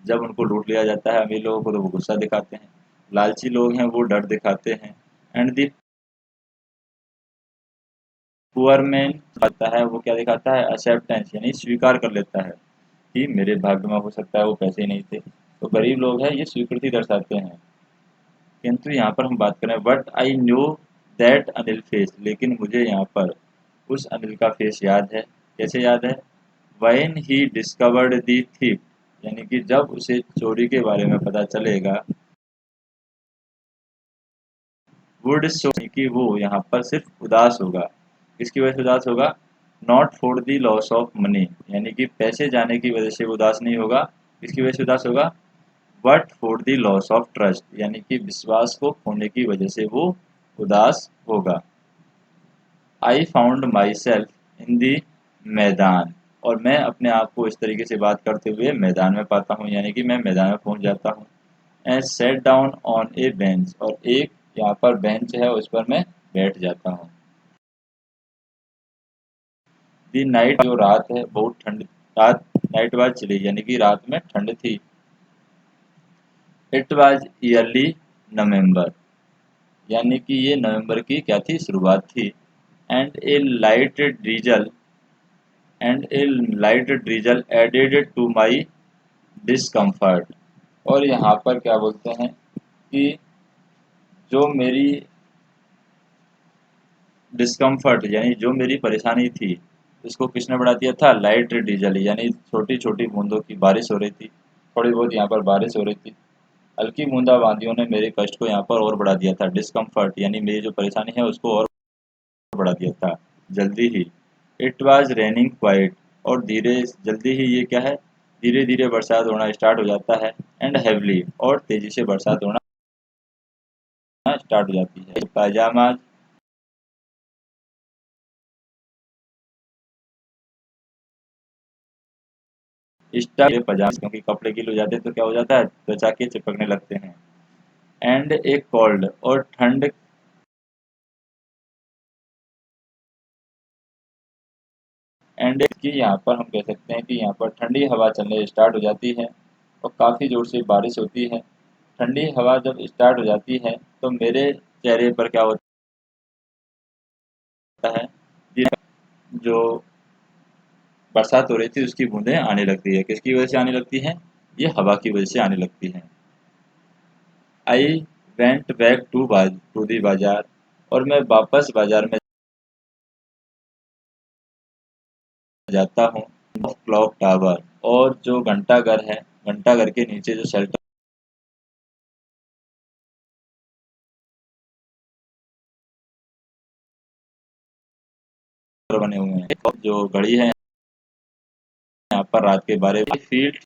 Speaker 1: जब उनको लूट लिया जाता है अमीर लोगों को तो वो गुस्सा दिखाते हैं। लालची लोग हैं वो डर दिखाते हैं। एंड दी पुअर मैन आता है वो क्या दिखाता है, एक्सेप्टेंस यानी स्वीकार कर लेता है कि मेरे भाग्य में हो सकता है वो पैसे ही नहीं थे। तो गरीब लोग हैं ये स्वीकृति दर्शाते हैं। किंतु यहाँ पर हम बात करें but I knew that Anil face, लेकिन मुझे यहाँ पर उस अनिल का फेस याद है। कैसे याद है? When he discovered the thief, यानी कि जब उसे चोरी के बारे में पता चलेगा, वुड शो कि वो यहाँ पर सिर्फ उदास होगा। किसकी वजह से उदास होगा? Not for the loss of money, यानी कि पैसे जाने की वजह से वो उदास नहीं होगा। किसकी वजह से उदास होगा? But for the loss of trust, यानी कि विश्वास को खोने की वजह से वो उदास होगा। I found my self in दी मैदान, और मैं अपने आप को इस तरीके से बात करते हुए मैदान में पाता हूँ, यानी कि मैं मैदान में पहुंच जाता हूँ। And set down on A bench, और एक यहाँ पर बेंच है उस पर मैं बैठ जाता हूँ। दी नाइट, जो रात है बहुत ठंड, रात नाइट वाज चिली, यानी कि रात में ठंड थी। इट वाज ईयरली नवंबर, यानी कि ये नवंबर की क्या थी, शुरुआत थी। And a light drizzle added to my discomfort, और यहाँ पर क्या बोलते हैं कि जो मेरी डिस्कम्फर्ट यानी जो मेरी परेशानी थी उसको किसने बढ़ा दिया था, लाइट डीजल, यानी छोटी छोटी बूंदों की बारिश हो रही थी। थोड़ी बहुत यहाँ पर बारिश हो रही थी, हल्की बूंदाबांदियों ने मेरे कष्ट को यहाँ पर और बढ़ा दिया था। डिस्कम्फर्ट यानी मेरी जो परेशानी है उसको और बढ़ा दिया था जल्दी ही। इट वाज रेनिंग क्वाइट, और धीरे जल्दी ही ये क्या है, धीरे धीरे बरसात होना स्टार्ट हो जाता है। एंड हेवली, और तेजी से बरसात होना स्टार्ट हो जाती है। पायजामा स्टफ पजामा, क्योंकि कपड़े गीले हो जाते हैं तो क्या हो जाता है, त्वचा के चिपकने लगते हैं। एंड एक कोल्ड, और ठंड, एंड की यहाँ पर हम कह सकते हैं कि यहाँ पर ठंडी हवा चलने स्टार्ट हो जाती है और काफ़ी ज़ोर से बारिश होती है। ठंडी हवा जब स्टार्ट हो जाती है तो मेरे चेहरे पर क्या होता है, जो बरसात हो रही थी उसकी बूंदें आने लगती है। किसकी वजह से आने लगती हैं? ये हवा की वजह से आने लगती हैं। I went back to the bazaar, और मैं वापस बाजार में जाता हूँ। क्लॉक टावर, और जो घंटा घर है, घंटा घर के नीचे जो शेल्टर बने हुए हैं, और जो घड़ी है यहाँ पर रात के 12 फील्ड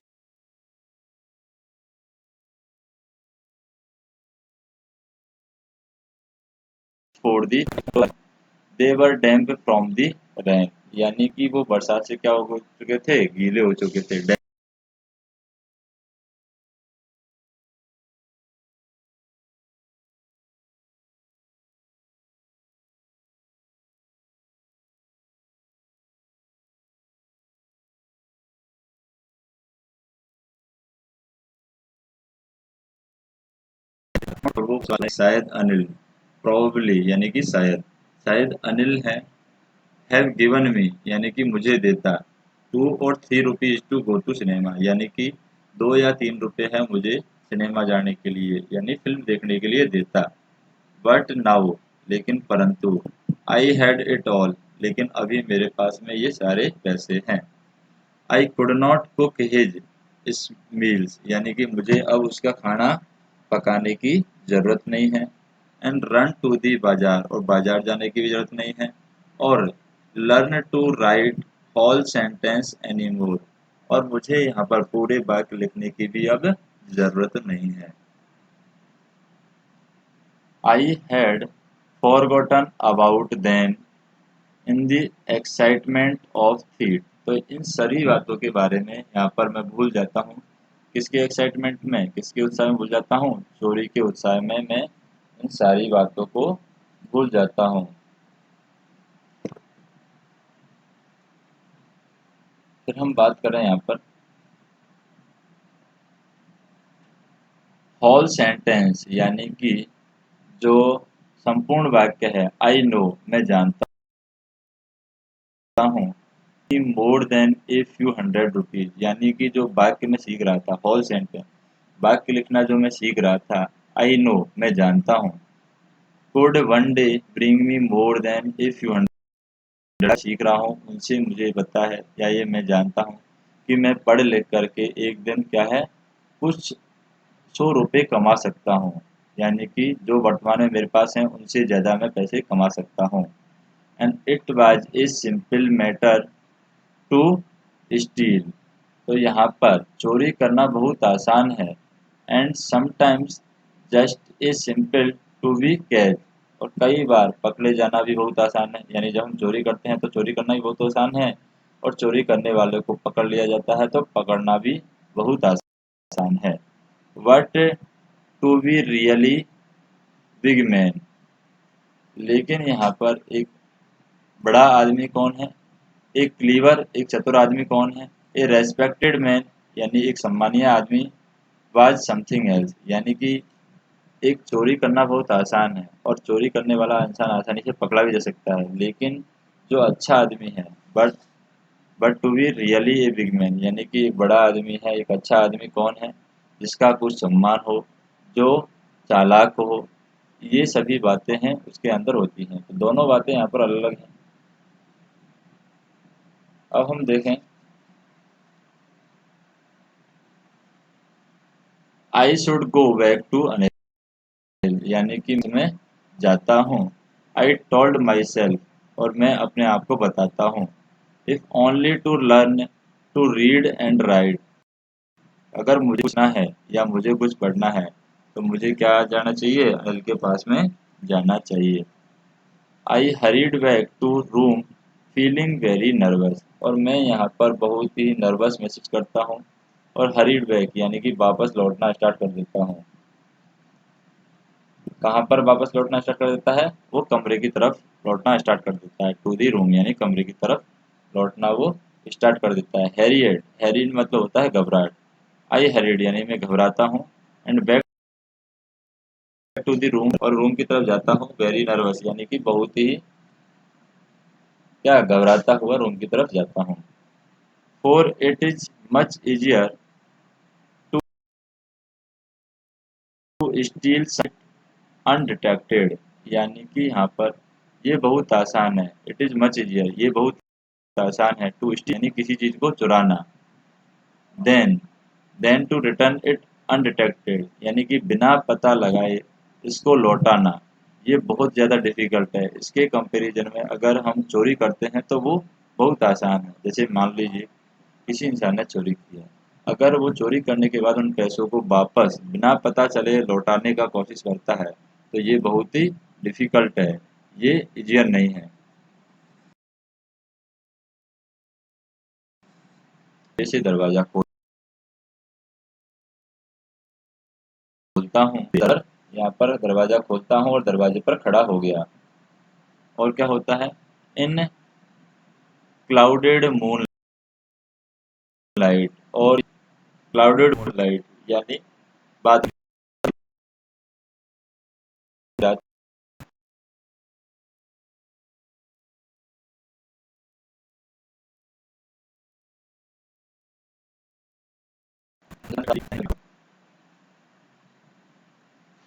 Speaker 1: फोड़ दी, देवर डैम्प फ्रॉम दी रैन, यानी कि वो बरसात से क्या हो चुके थे, गीले हो चुके थे। और वो शायद अनिल, प्रोबेबली यानी कि शायद, शायद अनिल है, हैव गिवन मी यानी कि मुझे देता, 2 और 3 rupees to go to cinema, यानी कि 2 या 3 रुपए है मुझे सिनेमा जाने के लिए यानी फिल्म देखने के लिए देता। बट नाउ, लेकिन परंतु, आई हैड इट ऑल, लेकिन अभी मेरे पास में ये सारे पैसे हैं। I could not cook his इस मील्स, यानी कि मुझे अब उसका खाना पकाने की ज़रूरत नहीं है। And run to the bazaar, और बाजार जाने की भी ज़रूरत नहीं है। और learn to write whole sentence any more, और मुझे यहाँ पर पूरे वाक्य लिखने की भी अब ज़रूरत नहीं है। I had forgotten about them in the excitement of थीट, तो इन सभी बातों के बारे में यहाँ पर मैं भूल जाता हूँ। किसके एक्साइटमेंट में, किसके उत्साह में भूल जाता हूँ? चोरी के उत्साह में मैं इन सारी बातों को भूल जाता हूँ। फिर हम बात करें यहाँ पर होल सेंटेंस, यानी कि जो संपूर्ण वाक्य है। आई नो, मैं जानता हूँ कि more than a few hundred rupees, यानी कि जो वाक्य मैं सीख रहा था, होल सेंटेंस वाक्य लिखना जो मैं सीख रहा था, आई नो मैं जानता हूँ, could one day bring me more than a few hundred, सीख रहा हूँ उनसे मुझे पता है या ये मैं जानता हूँ कि मैं पढ़ लिख करके एक दिन क्या है कुछ 100 रुपये कमा सकता हूँ, यानी कि जो वर्तमान में मेरे पास हैं उनसे ज़्यादा मैं पैसे कमा सकता हूँ। And it was a simple matter to steal, तो यहाँ पर चोरी करना बहुत आसान है। And sometimes just a simple to be catch, और कई बार पकड़े जाना भी बहुत आसान है, यानी जब हम चोरी करते हैं तो चोरी करना भी बहुत आसान है, और चोरी करने वाले को पकड़ लिया जाता है तो पकड़ना भी बहुत आसान है। But to be really big man, लेकिन यहाँ पर एक बड़ा आदमी कौन है, एक क्लीवर एक चतुर आदमी कौन है, ए रेस्पेक्टेड मैन, यानी एक सम्मानीय आदमी, वाज समथिंग एल्स, यानी कि एक चोरी करना बहुत आसान है और चोरी करने वाला इंसान आसानी से पकड़ा भी जा सकता है, लेकिन जो अच्छा आदमी है, but to be really a big man, यानी कि एक बड़ा आदमी है, एक अच्छा आदमी कौन है, जिसका कुछ सम्मान हो, जो चालाक हो, ये सभी बातें हैं उसके अंदर होती हैं। तो दोनों बातें यहाँ पर अलग अलग हैं। अब हम देखें, I should go back to Anil, यानी कि मैं जाता हूँ। आई टोल्ड माई सेल्फ, और मैं अपने आप को बताता हूँ। If only to learn to read and write, अगर मुझे पूछना है या मुझे कुछ पढ़ना है तो मुझे क्या जाना चाहिए, अनिल के पास में जाना चाहिए। I hurried back to room feeling very nervous, और मैं यहाँ पर बहुत ही नर्वस महसूस करता हूँ, और हरीड बैक यानी कि वापस लौटना स्टार्ट कर देता हूँ। कहाँ पर वापस लौटना स्टार्ट कर देता है, वो कमरे की तरफ लौटना स्टार्ट कर देता है। टू दी रूम यानी कमरे की तरफ लौटना वो स्टार्ट कर देता है। हैरियड, हैरिड मतलब होता है घबराहट, आई हैरिड यानी मैं घबराता हूँ, and back to the room, और रूम की तरफ जाता हूँ, वेरी नर्वस यानी कि बहुत ही क्या घबराता हुआ रूम की तरफ जाता हूँ। For it is much easier to steal undetected, यानी कि यहाँ पर ये बहुत आसान है, इट इज मच इजियर ये बहुत आसान है, टू स्टील यानी किसी चीज को चुराना, then then to return it undetected, यानी कि बिना पता लगाए इसको लौटाना, ये बहुत ज़्यादा डिफिकल्ट है। इसके कंपैरिजन में अगर हम चोरी करते हैं तो वो बहुत आसान है। जैसे मान लीजिए किसी इंसान ने चोरी किया, अगर वो चोरी करने के बाद उन पैसों को वापस बिना पता चले लौटाने का कोशिश करता है तो ये बहुत ही डिफिकल्ट है, ये इजियर नहीं है। जैसे दरवाज़ा खोलता हूँ, यहाँ पर दरवाज़ा खोलता हूँ और दरवाजे पर खड़ा हो गया, और क्या होता है, इन क्लाउडेड मून लाइट, और क्लाउडेड मून लाइट यानी बादल रात,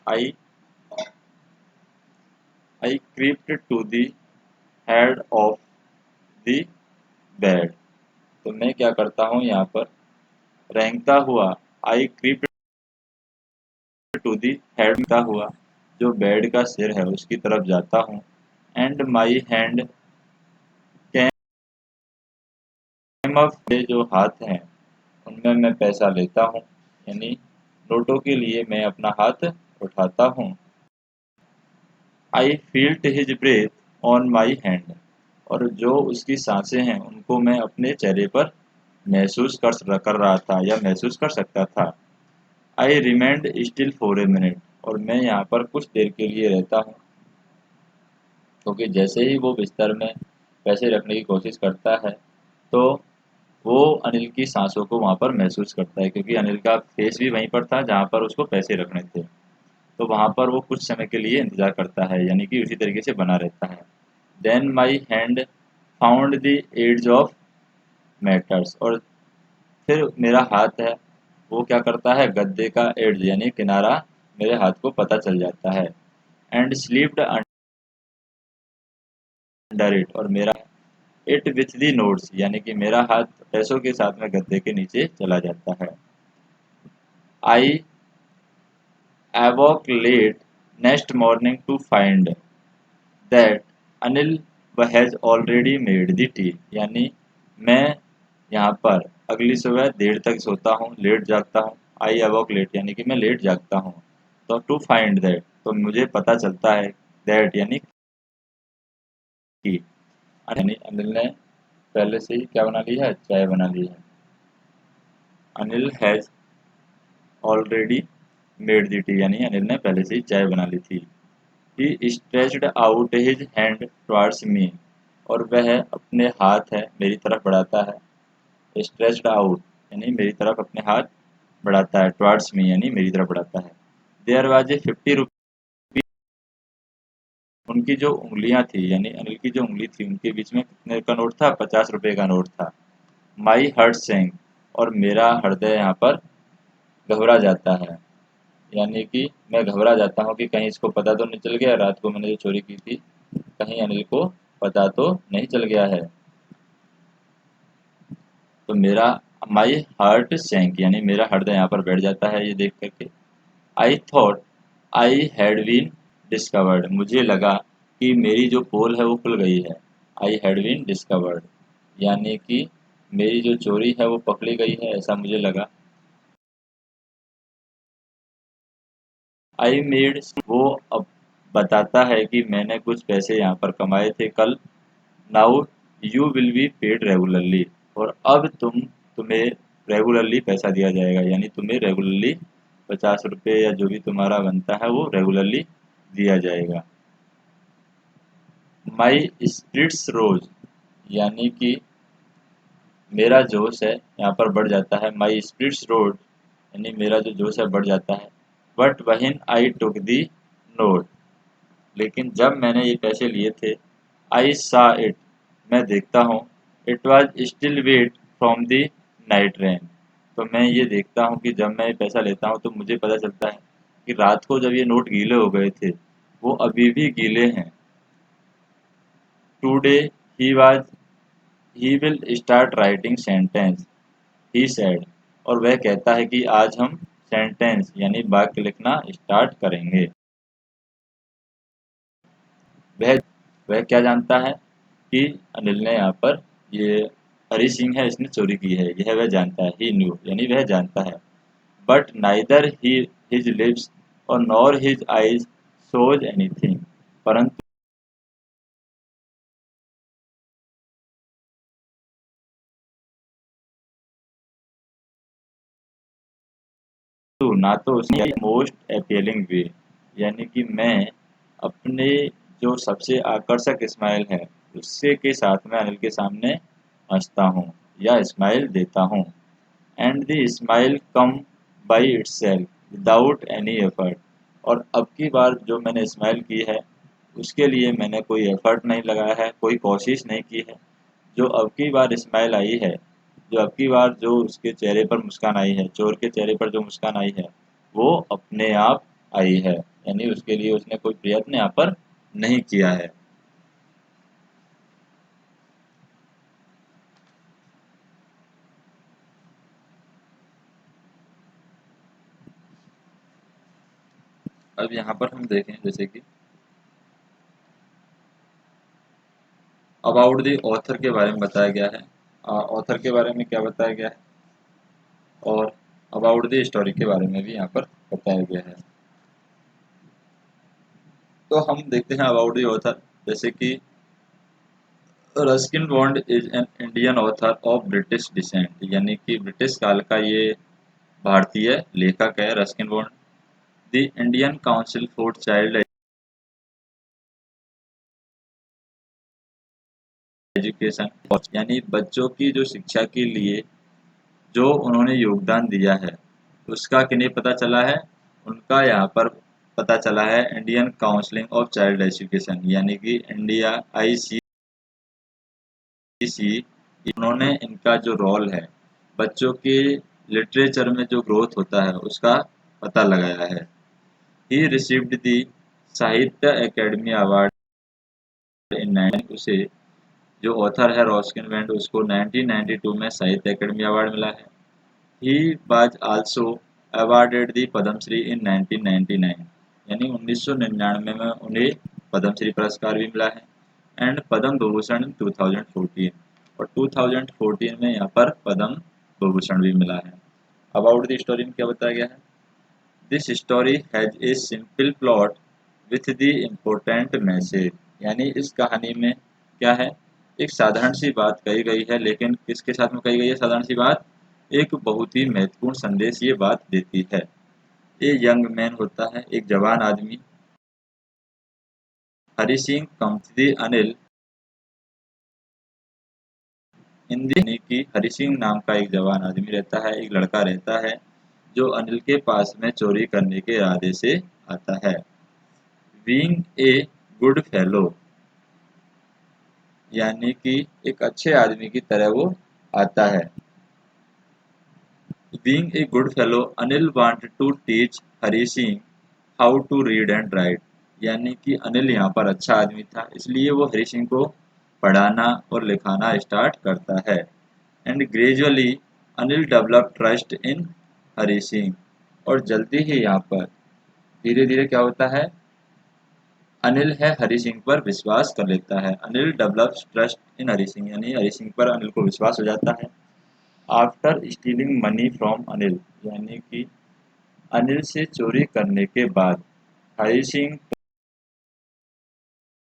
Speaker 1: I I crept to the head of the bed, तो मैं क्या करता हूँ यहाँ पर रेंगता हुआ, I crept to the head का हुआ जो बेड का सिर है उसकी तरफ जाता हूँ, and my hand cam up, जो हाथ हैं उनमें मैं पैसा लेता हूँ, यानी नोटों के लिए मैं अपना हाथ उठाता हूँ। I felt his breath on my hand, और जो उसकी सांसें हैं उनको मैं अपने चेहरे पर महसूस कर रहा था या महसूस कर सकता था। I remained still for a minute, और मैं यहाँ पर कुछ देर के लिए रहता हूँ, क्योंकि जैसे ही वो बिस्तर में पैसे रखने की कोशिश करता है तो वो अनिल की सांसों को वहाँ पर महसूस करता है, क्योंकि अनिल का फेस भी वहीं पर था जहाँ पर उसको पैसे रखने थे। तो वहाँ पर वो कुछ समय के लिए इंतजार करता है, यानी कि उसी तरीके से बना रहता है। Then my hand found the edge of matters, और फिर मेरा हाथ है वो क्या करता है, गद्दे का एड्ज यानी किनारा मेरे हाथ को पता चल जाता है। एंड स्लीप्ड अंडर इट, और मेरा इट विथ दी नोट्स, यानी कि मेरा हाथ पैसों के साथ में गद्दे के नीचे चला जाता है। आई awoke late next morning to find that Anil has already made the T, यानी मैं यहाँ पर अगली सुबह देर तक सोता हूँ, लेट जागता हूँ। आई अवॉक लेट यानी कि मैं लेट जागता हूँ। तो टू फाइंड दैट, तो मुझे पता चलता है दैट यानी कि, यानी अनिल ने पहले से ही क्या बना ली है, चाय बना ली है। Anil has already made the T, यानी अनिल ने पहले से ही चाय बना ली थी। He stretched out his hand towards me, और वह अपने हाथ है मेरी तरफ बढ़ाता है। stretched out यानी मेरी तरफ अपने हाथ बढ़ाता है, towards me यानी मेरी तरफ बढ़ाता है। There was a 50 रुपये, उनकी जो उंगलियां थी यानी अनिल की जो उंगली थी उनके बीच में कितने का नोट था, 50 रुपये का नोट था। माई हार्ट सैंक, और मेरा हृदय यहाँ पर घबरा जाता है, यानी कि मैं घबरा जाता हूँ कि कहीं इसको पता तो नहीं चल गया रात को मैंने जो चोरी की थी, कहीं अनिल को पता तो नहीं चल गया है। तो मेरा माई हार्ट सैंक यानी मेरा हृदय यहाँ पर बैठ जाता है ये देख करके। I thought I had been discovered, मुझे लगा कि मेरी जो पोल है वो खुल गई है। आई हैड बीन डिस्कवर्ड यानी कि मेरी जो चोरी है वो पकड़ी गई है, ऐसा मुझे लगा। आई मेड, वो अब बताता है कि मैंने कुछ पैसे यहाँ पर कमाए थे कल। Now you will be paid regularly, और अब तुम्हें रेगुलरली पैसा दिया जाएगा, यानी तुम्हें रेगुलरली 50 रुपये या जो भी तुम्हारा बनता है वो रेगुलरली दिया जाएगा। माई स्पिरिट्स रोज यानी कि मेरा जोश है यहाँ पर बढ़ जाता है। माई स्पिरिट्स रोज यानी मेरा जो जोश है बढ़ जाता है। But वहीन I took the note, लेकिन जब मैंने ये पैसे लिए थे, आई सा इट, मैं देखता हूँ, it was still wet from the night rain, तो मैं ये देखता हूँ कि जब मैं ये पैसा लेता हूँ तो मुझे पता चलता है कि रात को जब ये नोट गीले हो गए थे वो अभी भी गीले हैं। Today he was he will start writing sentence, he said, और वह कहता है कि आज हम सेंटेंस यानी वाक्य लिखना स्टार्ट करेंगे। वह वह क्या जानता है कि अनिल ने यहाँ पर ये हरी सिंह है इसने चोरी की है, यह वह जानता है। ही न्यू यानी वह जानता है। But neither he his lips और nor his eyes shows anything, परंतु ना तो उसने मोस्ट अपीलिंग वे, यानी कि मैं अपने जो सबसे आकर्षक स्माइल है उससे के साथ में अनिल के सामने हंसता हूँ या स्माइल देता हूँ। And the smile come by itself without any effort, और अब की बार जो मैंने स्माइल की है उसके लिए मैंने कोई एफर्ट नहीं लगाया है, कोई कोशिश नहीं की है। जो अब की बार स्माइल आई है, जो अब की बार जो उसके चेहरे पर मुस्कान आई है, चोर के चेहरे पर जो मुस्कान आई है वो अपने आप आई है, यानी उसके लिए उसने कोई प्रयत्न यहाँ पर नहीं किया है। अब यहाँ पर हम देखें जैसे कि अबाउट द ऑथर के बारे में बताया गया है, ऑथर के बारे में क्या बताया गया है, और अबाउट द स्टोरी के बारे में भी यहाँ पर बताया गया है। तो हम देखते हैं अबाउट द ऑथर, जैसे कि Ruskin Bond is an Indian author of British descent, यानी कि ब्रिटिश काल का ये भारतीय लेखक है Ruskin Bond. The Indian Council for Child Education, यानी बच्चों की जो शिक्षा के लिए जो उन्होंने योगदान दिया है उसका किन्हें पता चला है, उनका यहाँ पर पता चला है Indian counselling of child Education यानी कि इंडिया ICC। उन्होंने इनका जो रोल है बच्चों के लिटरेचर में जो ग्रोथ होता है उसका पता लगाया है। ही रिसीव्ड दी साहित्य एकेडमी अवार्ड इन उसे जो ऑथर है रॉस्किन वेंट उसको 1992 में साहित्य एकेडमी अवार्ड मिला है। ही वाज आल्सो अवार्डेड दी पद्मश्री इन 1999 यानी 1999 में उन्हें पद्मश्री पुरस्कार भी मिला है एंड पद्म विभूषण 2014 और 2014 में यहाँ पर पद्म विभूषण भी मिला है। अबाउट द स्टोरी में क्या बताया गया है, this story has a simple plot with the important message, यानी इस कहानी में क्या है, एक साधारण सी बात कही गई है लेकिन किसके साथ में कही गई है साधारण सी बात, एक बहुत ही महत्वपूर्ण संदेश ये बात देती है। ये यंग मैन होता है एक जवान आदमी, हरि सिंह कम्पती अनिल हिंदी यानी कि हरि सिंह नाम का एक जवान आदमी रहता है, एक लड़का रहता है जो अनिल के पास में चोरी करने के इरादे से आता है। बीइंग ए गुड फेलो यानी कि एक अच्छे आदमी की तरह वो आता है। Being a good fellow Anil wanted to teach Hari Singh how to read and write, यानी कि अनिल यहाँ पर अच्छा आदमी था इसलिए वो हरि सिंह को पढ़ाना और लिखाना स्टार्ट करता है। And gradually Anil develop trust in Hari Singh, और जल्दी ही यहाँ पर धीरे धीरे क्या होता है, अनिल है हरि सिंह पर विश्वास कर लेता है। Anil develops trust in Hari Singh यानी हरि सिंह पर अनिल को विश्वास हो जाता है। After stealing money from Anil यानी कि अनिल से चोरी करने के बाद Hari Singh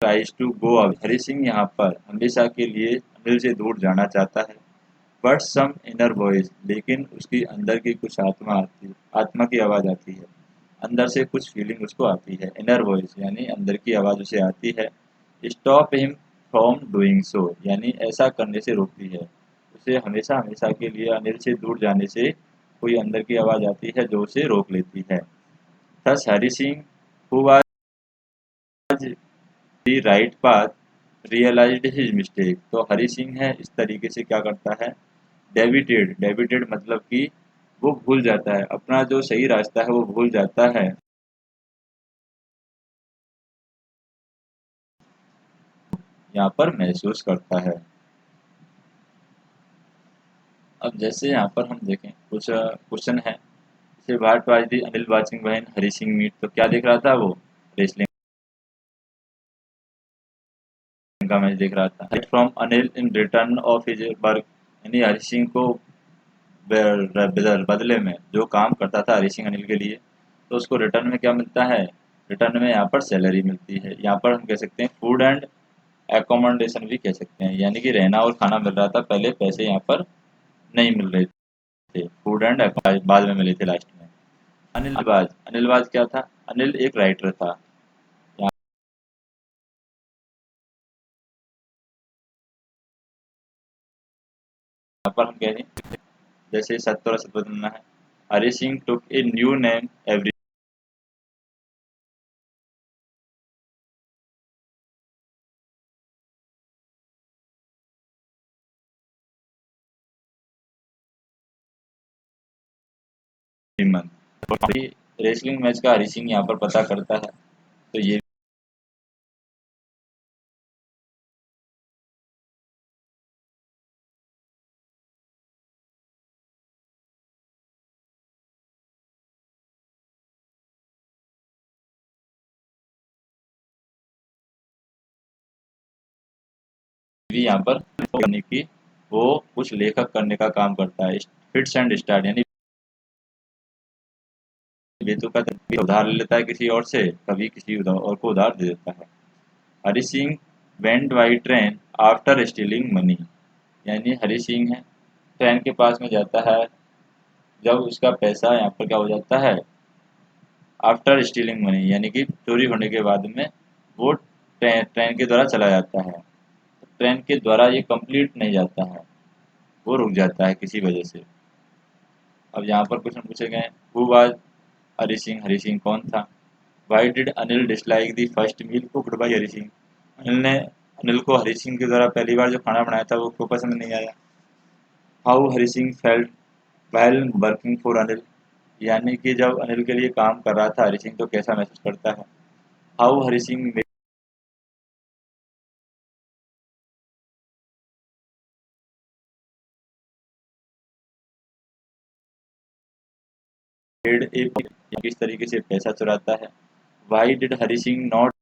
Speaker 1: tries to go away, Hari Singh यहाँ पर हमेशा के लिए अनिल से दूर जाना चाहता है। बट सम इनर वॉइस, लेकिन उसकी अंदर की कुछ आत्मा की आवाज़ आती है, अंदर से कुछ फीलिंग उसको आती है। इनर वॉइस यानी अंदर की आवाज़ उसे आती है। Stop him from doing so यानी ऐसा करने से रोकती है उसे, हमेशा हमेशा के लिए अनिल से दूर जाने से कोई अंदर की आवाज़ आती है जो उसे रोक लेती है। Thus Hari Singh who was the right path realized his mistake, तो हरि सिंह है इस तरीके से क्या करता है, डेविटेड, डेविटेड मतलब कि वो भूल जाता है अपना जो सही रास्ता है, वो भूल जाता है, यहाँ पर महसूस करता है। अब जैसे यहाँ पर हम देखें कुछ क्वेश्चन है, जैसे what was the Anil watching when Hari Singh meet, तो क्या देख रहा था वो, रेसलिंग का मैच देख रहा था। From Anil in return of his work, यानी हरि सिंह को बदले में जो काम करता था हरि सिंह अनिल के लिए, तो उसको रिटर्न में क्या मिलता है, रिटर्न में यहाँ पर सैलरी मिलती है। यहाँ पर हम कह सकते हैं फूड एंड एकोमोडेशन भी कह सकते हैं, यानी कि रहना और खाना मिल रहा था, पहले पैसे यहाँ पर नहीं मिल रहे थे, फूड एंड बाद में मिले थे लास्ट में। अनिल बाज क्या था, अनिल एक राइटर था। यहाँ पर हम कह रहे हैं जैसे सत्य और असत्य बदलना है, Hari Singh took a new name every month. Wrestling match का हरि सिंह यहाँ पर पता करता है, तो ये भी यहाँ पर करने की, वो कुछ लेखक करने का काम करता है। फिट्स एंड स्टार्ट यानी बेतुका कभी उधार ले लेता है किसी और से, कभी किसी और को उधार दे देता है। Hari Singh went by train after stealing money, यानी हरि सिंह है ट्रेन के पास में जाता है जब उसका पैसा यहाँ पर क्या हो जाता है, आफ्टर स्टीलिंग मनी यानी कि चोरी होने के बाद में वो ट्रेन के द्वारा चला जाता है। ट्रेन के द्वारा ये कंप्लीट नहीं जाता है, वो रुक जाता है किसी वजह से। अब यहाँ पर क्वेश्चन पूछे गए, हु वाज हरि सिंह? हरि सिंह कौन था? Why did Anil dislike the first meal cooked by Hari Singh? Anil को हरि सिंह के द्वारा पहली बार जो खाना बनाया था वो क्यों पसंद नहीं आया? How Hari Singh felt while working for Anil? यानी कि जब अनिल के लिए काम कर रहा था हरि सिंह तो कैसा महसूस करता है? How Hari Singh made a, किस तरीके से पैसा चुराता है? Y did Hari Singh not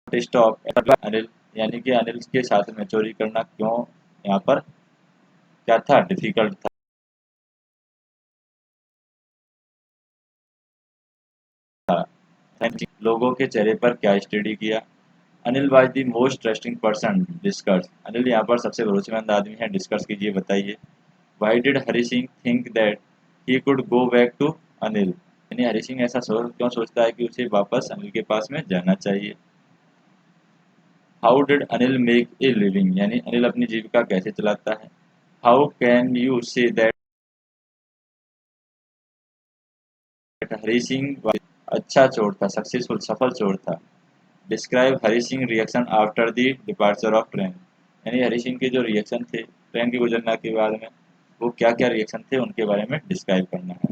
Speaker 1: stop Anil? यानी कि अनिल के साथ में चोरी करना क्यों यहाँ पर क्या था, डिफिकल्ट था? लोगों के चेहरे पर क्या स्टडी किया? Anil was the most trusting person discuss? Anil यहाँ पर सबसे भरोसेमंद आदमी है, डिस्कस कीजिए, बताइए। Why did Hari Singh think that he could go back to Anil? यानी हरि सिंह ऐसा क्यों सोचता है कि उसे वापस अनिल के पास में जाना चाहिए? How did Anil make a living? यानी अनिल अपनी जीविका कैसे चलाता है? How can you say that Hari Singh अच्छा चोर था, सक्सेसफुल सफल चोर था? Describe Hari Singh reaction after the departure of train? यानी हरि सिंह के जो रिएक्शन थे ट्रेन के गुजरने के बाद में, वो क्या क्या रिएक्शन थे उनके बारे में डिस्क्राइब करना है।